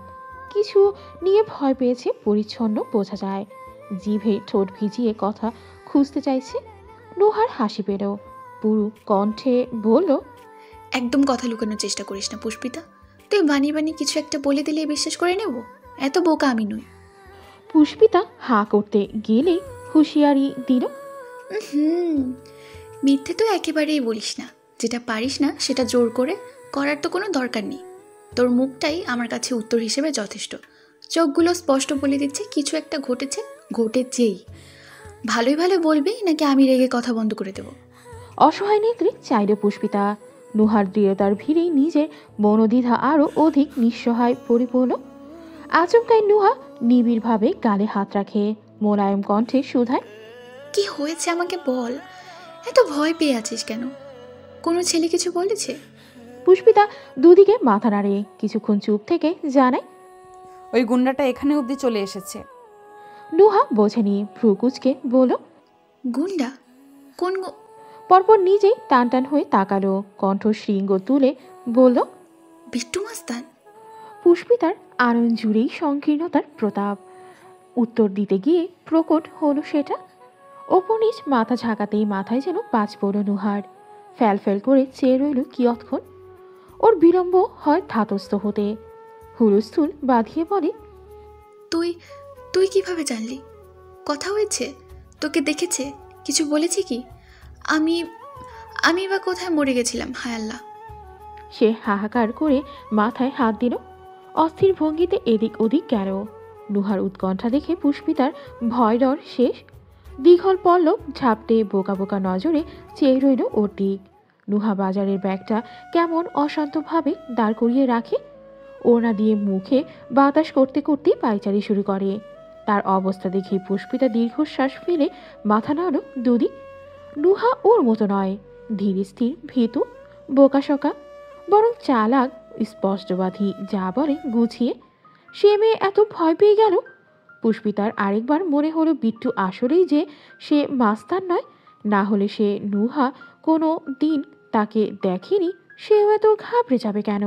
কিছু নিয়ে ভয় পেয়েছে পরিচ্ছন্ন বোঝা যায়। জিভে ঠোঁট ভিজিয়ে কথা খুঁজতে চাইছে। নুহার হাসি পেল, পুরু কণ্ঠে বলল, একদম কথা লুকানোর চেষ্টা করিস না পুষ্পিতা। তুই বানিয়ে বানিয়ে কিছু একটা বলে দিলে বিশ্বাস করে নেব? এত বোকা আমি নই। পুষ্পিতা হাঁ করতে গেলেই হুঁশিয়ারি দিল, মিথ্যে তো একেবারেই বলিস না। যেটা পারিস না সেটা জোর করে করার তো কোনো দরকার নেই। তোর মুখটাই আমার কাছে উত্তর হিসেবে যথেষ্ট। চোখগুলো স্পষ্ট বলে দিচ্ছে কিছু একটা ঘটেছে, ঘটেছেই। ভালোই ভালো বলবি নাকি আমি রেগে কথা বন্ধ করে দেব? অসহায় নেত্রী চাইল পুষ্পিতা। নুহার দৃঢ়তার ভিড়েই নিজের মনোদ্বিধা আরও অধিক নিঃসহায় পরিপূর্ণ। আচমকাই নুহা নিবিড়ভাবে গালে হাত রাখে, মোলায়েম কণ্ঠে শুধায়, কি হয়েছে আমাকে বল। এত ভয় পেয়ে আছিস কেন? কোনো ছেলে কিছু বলেছে? পুষ্পিতা দুদিকে মাথা নাড়ে, কিছুক্ষণ চুপ থেকে জানায়, ওই গুন্ডাটা এখানে অবধি চলে এসেছে। নুহা বোঝেনি, ভ্রু কুচকে বলল, গুন্ডা? কোন? পরপর নিজেই টান টান হয়ে তাকালো, কণ্ঠ শৃঙ্গ তুলে বলল, বিট্টু মাস্তান। পুষ্পিতার আনন্দ জুড়েই সংকীর্ণতার প্রতাপ। উত্তর দিতে গিয়ে প্রকট হলো সেটা। ওপর নিচ মাথা ঝাঁকাতেই মাথায় যেন পাঁচ পড়ল নুহার। ফ্যাল ফ্যাল করে চেয়ে রইল কিয়ৎক্ষণ। ওর বিলম্ব হয় ধাতস্থ হতে। হুলস্থুল বাঁধিয়ে বলে, তুই তুই কিভাবে জানলি? কথা হয়েছে? তোকে দেখেছে? কিছু বলেছে কি? আমি আমি বা কোথায় মরে গেছিলাম? হায় আল্লাহ। সে হাহাকার করে মাথায় হাত দিল, অস্থির ভঙ্গিতে এদিক ওদিক গেল। নুহার উৎকণ্ঠা দেখে পুষ্পিতার ভয় ডর শেষ। দীঘল পল্লব ঝাপটে বোকা বোকা নজরে চেয়ে রইল ওর দিক। নুহা বাজারের ব্যাগটা কেমন অশান্তভাবে দাঁড় করিয়ে রাখে। ওড়না দিয়ে মুখে বাতাস করতে করতেই পায়চারি শুরু করে। তার অবস্থা দেখে পুষ্পিতা দীর্ঘশ্বাস ফেলে মাথা নাড়ল দুদিক। নুহা ওর মতো নয়, ধীর স্থির, ভীতু, বোকাশোকা, বরং চালাক, স্পষ্টবাদী, যা বলে গুছিয়ে। সে মেয়ে এত ভয় পেয়ে গেল। পুষ্পিতার আরেকবার মনে হলো বিট্টু আসলেই যে সে মাস্তান নয়, না হলে সে নুহা কোনো দিন তাকে দেখেনি, সেও এত ঘাবড়ে যাবে কেন?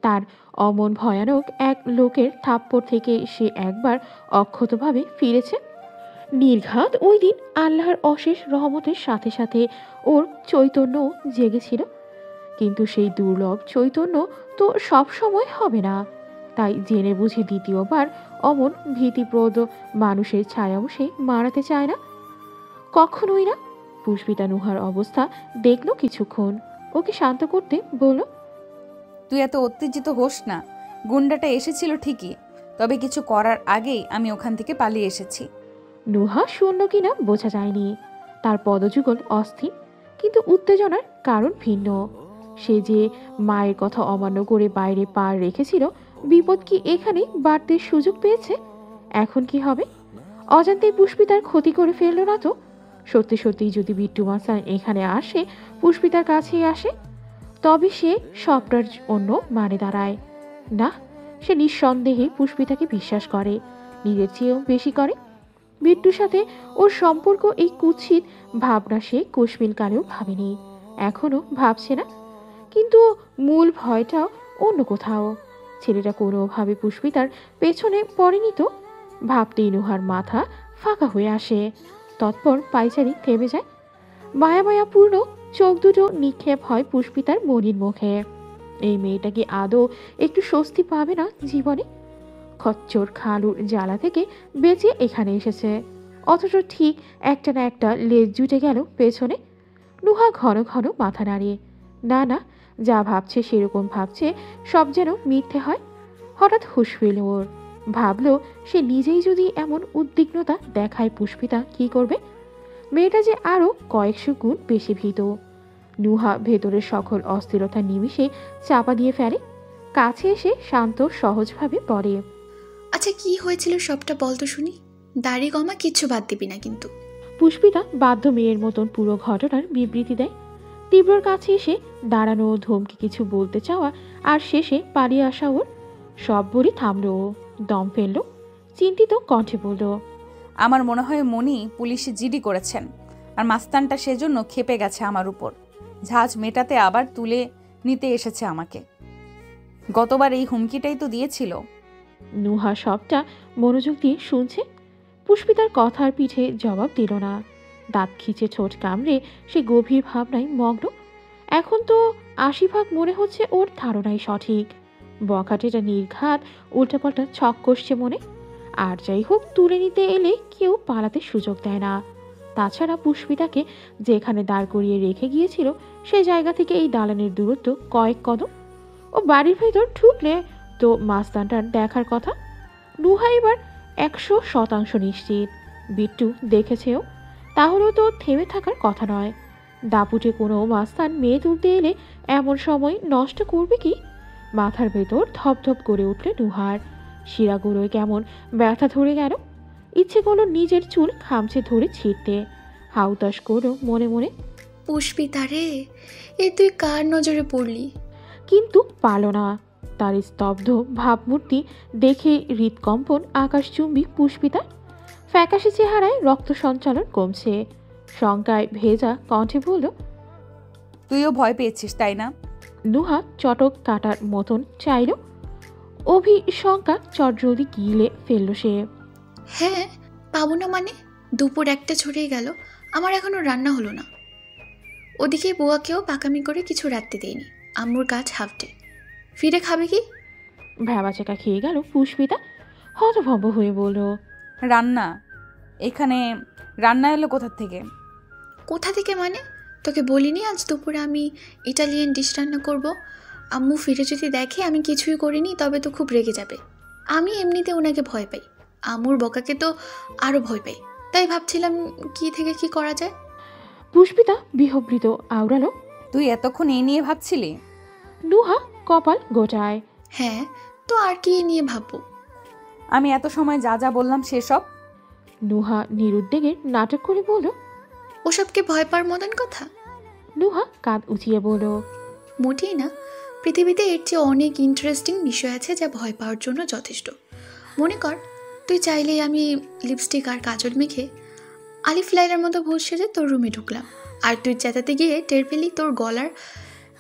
তার অমন ভয়ানক এক লোকের থাপ্পড় থেকে সে একবার অক্ষতভাবে ফিরেছে। নির্ঘাত ওই দিন আল্লাহর অশেষ রহমতের সাথে সাথে ওর চৈতন্যও জেগেছিল, কিন্তু সেই দুর্লভ চৈতন্য তো সব সময় হবে না। তাই জেনে বুঝে দ্বিতীয়বার অমন ভীতিপ্রদ মানুষের ছায়াও সে মারাতে চায় না, কখনোই না। পুষ্পিতা নুহার অবস্থা দেখলো কিছুক্ষণ, ওকে শান্ত করতে বলল, তুই এত উত্তেজিত হোস না। গুন্ডাটা এসেছিল ঠিকই, তবে কিছু করার আগেই আমি ওখান থেকে পালিয়ে এসেছি। নুহা শূন্য কিনা বোঝা যায়নি, তার পদযুগল অস্থির, কিন্তু উত্তেজনার কারণ ভিন্ন। সে যে মায়ের কথা অমান্য করে বাইরে পা রেখেছিল, বিপদ কি এখানে বাড়তে সুযোগ পেয়েছে? এখন কি হবে? অজান্তেই পুষ্পিতার ক্ষতি করে ফেললো না তো? সত্যি সত্যি যদি বিট্টু মাস্তান এখানে আসে, পুষ্পিতার কাছেই আসে, তবে সে সবটার অন্য মানে দাঁড়ায় না। সে নিঃসন্দেহে পুষ্পিতাকে বিশ্বাস করে, নিজের চেয়েও বেশি করে। বিট্টুর সাথে ওর সম্পর্ক এই কুৎসিত ভাবনা সে কোশমিল কালেও ভাবেনি, এখনো ভাবছে না। কিন্তু মূল ভয়টাও অন্য কোথাও। ছেলেটা কোনোভাবে পুষ্পিতার পেছনে পড়েনি তো? ভাবতেই নুহার মাথা ফাঁকা হয়ে আসে। তৎপর পায়চারি থেমে যায়। মায়া মায়াপূর্ণ চোখ দুটো নিক্ষেপ হয় পুষ্পিতার মলিন মুখে। এই মেয়েটা কি আদৌ একটু স্বস্তি পাবে না জীবনে? খচ্চর খালুর জ্বালা থেকে বেঁচে এখানে এসেছে, অথচ ঠিক একটা না একটা লেজ জুটে গেল পেছনে। নুহা ঘন ঘন মাথা নাড়িয়ে, না না, যা ভাবছে সেরকম ভাবছে, সব যেন মিথ্যে হয়। হঠাৎ হুঁশ ফেল ওর। ভাবলো সে নিজেই যদি এমন উদ্বিগ্নতা দেখায় পুষ্পিতা কি করবে? মেয়েটা যে আরো কয়েকশো গুণ বেশি ভীত। নুহা ভেতরের সকল অস্থিরতা নিমিষে চাপা দিয়ে ফেলে। কাছে এসে শান্ত সহজভাবে পড়ে, আচ্ছা কি হয়েছিল সবটা বল তো শুনি। দাড়ি গমা কিচ্ছু বাদ দিবি না কিন্তু। পুষ্পিতা বাধ্য মেয়ের মতন পুরো ঘটনার বিবৃতি দেয়। তীব্রর কাছে এসে দাঁড়ানো, ধমকে কিছু বলতে চাওয়া আর শেষে পালিয়ে আসা ওর সব বলি থামলো। ও দম ফেলল, চিন্তিত কণ্ঠে বলল, আমার মনে হয় মনি পুলিশে জিডি করেছেন, আর মাস্তানটা সেজন্য খেপে গেছে আমার উপর। ঝাঁজ মেটাতে আবার তুলে নিতে এসেছে আমাকে। গতবার এই হুমকিটাই তো দিয়েছিল। নুহা সবটা মনোযোগ দিয়ে শুনছে। পুষ্পিতার কথার পিঠে জবাব দিল না। দাঁত খিচে ঠোঁট কামড়ে সে গভীর ভাবনায় মগ্ন। এখন তো ৮০ ভাগ মনে হচ্ছে ওর ধারণাই সঠিক। বখাটেটা নির্ঘাত উল্টাপাল্টা ছক কষছে মনে। আর যাই হোক, তুলে নিতে এলে কেউ পালাতে সুযোগ দেয় না। তাছাড়া পুষ্পিতাকে যেখানে দাঁড় করিয়ে রেখে গিয়েছিল সে জায়গা থেকে এই দালানের দূরত্ব কয়েক কদম। ও বাড়ির ভেতর ঢুকলে তো মাস্তানটার দেখার কথা। নুহা এবার ১০০% নিশ্চিত বিট্টু দেখেছেও, তাহলেও তো থেমে থাকার কথা নয়। দাপুটে কোনো মাস্তান মেয়ে তুলতে এলে এমন সময় নষ্ট করবে কি? মাথার ভেতর ধপধপ করে উঠল নুহার। শিরাগুলোয় কেমন ব্যথা ধরে গেল। ইচ্ছে করলো নিজের চুল খামচে ধরে ছিঁড়তে। হাউতাস করো মনে মনে, পুষ্পিতা রে, এ তুই কার নজরে পড়লি? কিন্তু পারল না। তার স্তব্ধ ভাবমূর্তি দেখে হৃদকম্পন আকাশচুম্বী পুষ্পিতা। ফ্যাকাশে চেহারায় রক্ত সঞ্চালন কমছে। শঙ্কায় ভেজা কণ্ঠে বলল, তুইও ভয় পেয়েছিস তাই না? নুহা চটক কাটার মতন চাইল। অভিশঙ্কা চটজলদি গিলে ফেলল সে। হ্যাঁ, পাবো না মানে? দুপুর 1টা ছড়িয়ে গেল, আমার এখনো রান্না হলো না। ওদিকে বুয়াকেও পাকামি করে কিছু রাখতে দেয়নি। আম্মুর কাজ হাফ ডে, ফিরে খাবে কি? ভ্যাবাচাকা খেয়ে গেল পুষ্পিতা। হতভম্ব হয়ে বলল, রান্না? এখানে রান্না এলো কোথা থেকে? কোথা থেকে মানে? তোকে বলিনি আজ দুপুরে আমি ইটালিয়ান ডিশ রান্না করব? আম্মু ফিরে যদি দেখে আমি কিছুই করিনি তবে তো খুব রেগে যাবে। আমি এমনিতে ওনাকে ভয় পাই, আম্মুর বকাকে তো আরও ভয় পাই। তাই ভাবছিলাম কি থেকে কি করা যায়। পুষ্পিতা বিহবৃত আওড়ালো, তুই এতক্ষণ এই নিয়ে ভাবছিলি? নুহা কপাল গোটায়। হ্যাঁ, তো আর কি নিয়ে ভাববো? আমি এত সময় যা যা বললাম সেসব? নুহা নিরুদ্বেগের নাটক করে বলল, ওসবকে ভয় পাওয়ার মতন কথা? নুহা কাঁধ উঁচিয়ে বলল, মোটেই না। পৃথিবীতে এর চেয়ে অনেক ইন্টারেস্টিং বিষয় আছে যা ভয় পাওয়ার জন্য যথেষ্ট। মনে কর, তুই চাইলেই আমি লিপস্টিক আর কাজল মেখে আলিফ লাইলার মতো ভূত সেজে তোর রুমে ঢুকলাম, আর তুই চেঁচাতে গিয়ে টের পেলি তোর গলার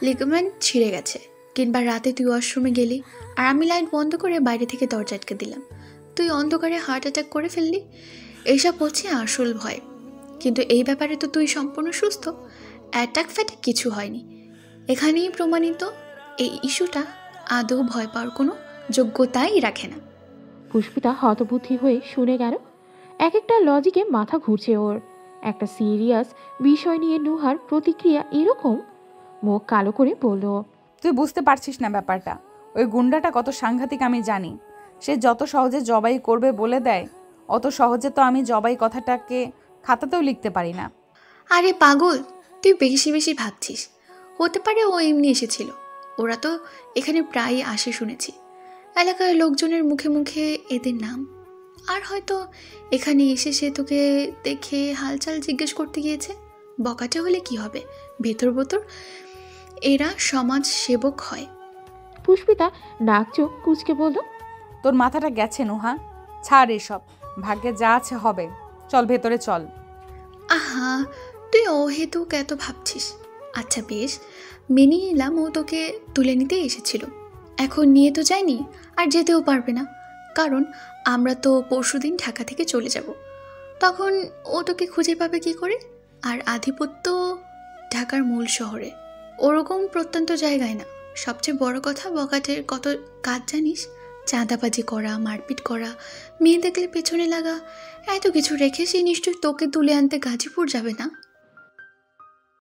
লিগামেন্ট ছিঁড়ে গেছে। কিংবা রাতে তুই ওয়াশরুমে গেলি আর আমি লাইট বন্ধ করে বাইরে থেকে দরজা আটকে দিলাম, তুই অন্ধকারে হার্ট অ্যাটাক করে ফেললি। এইসব হচ্ছে আসল ভয়। কিন্তু এই ব্যাপারে তো তুই সম্পূর্ণ সুস্থ, অ্যাটাক ফ্যাটাক কিছু হয়নি। এখানেই প্রমাণিত এই ইস্যুটা আদৌ ভয় পাওয়ার কোনো যোগ্যতাই রাখে না। পুষ্পিতা হতবুদ্ধি হয়ে শুনে গেল। এক একটা লজিকে মাথা ঘুরছে ওর। একটা সিরিয়াস বিষয় নিয়ে নুহার প্রতিক্রিয়া এরকম। মুখ কালো করে বলল, তুই বুঝতে পারছিস না ব্যাপারটা। ওই গুন্ডাটা কত সাংঘাতিক আমি জানি। সে যত সহজে জবাই করবে বলে দেয়, অত সহজে তো আমি জবাই কথাটাকে খাতাতেও লিখতে পারি না। আরে পাগল, তুই বেশি বেশি ভাবছিস। হতে পারে ও এমনি এসেছিল। ওরা তো এখানে প্রায় আসে শুনেছি, এলাকার লোকজনের মুখে মুখে এদের নাম। আর হয়তো এখানে এসে সে তোকে দেখে হালচাল জিজ্ঞেস করতে গিয়েছে। বকাটে হলে কি হবে, ভেতর ভেতর এরা সমাজ সেবক হয়। পুষ্পিতা নাক চোখ কুচকে বলল, তোর মাথাটা গেছে নুহা, ছাড় এসব। ভাগ্যে যা আছে হবে। চল ভেতরে চল। আহা, তুই অহেতুক এত ভাবছিস। আচ্ছা বেশ, মেনে নিলাম ও তোকে তুলে নিতে এসেছিল। এখন নিয়ে তো যায়নি আর যেতেও পারবে না। কারণ আমরা তো পরশুদিন ঢাকা থেকে চলে যাব, তখন ও তোকে খুঁজে পাবে কি করে? আর আধিপত্য ঢাকার মূল শহরে, ওরকম প্রত্যন্ত জায়গায় না। সবচেয়ে বড় কথা, বকাটের কত কাজ জানিস? চাঁদাবাজি করা, মারপিট করা, মেয়ে দেখলে পেছনে লাগা, এত কিছু রেখে সে নিশ্চয়ই তোকে তুলে আনতে গাজীপুর যাবে না।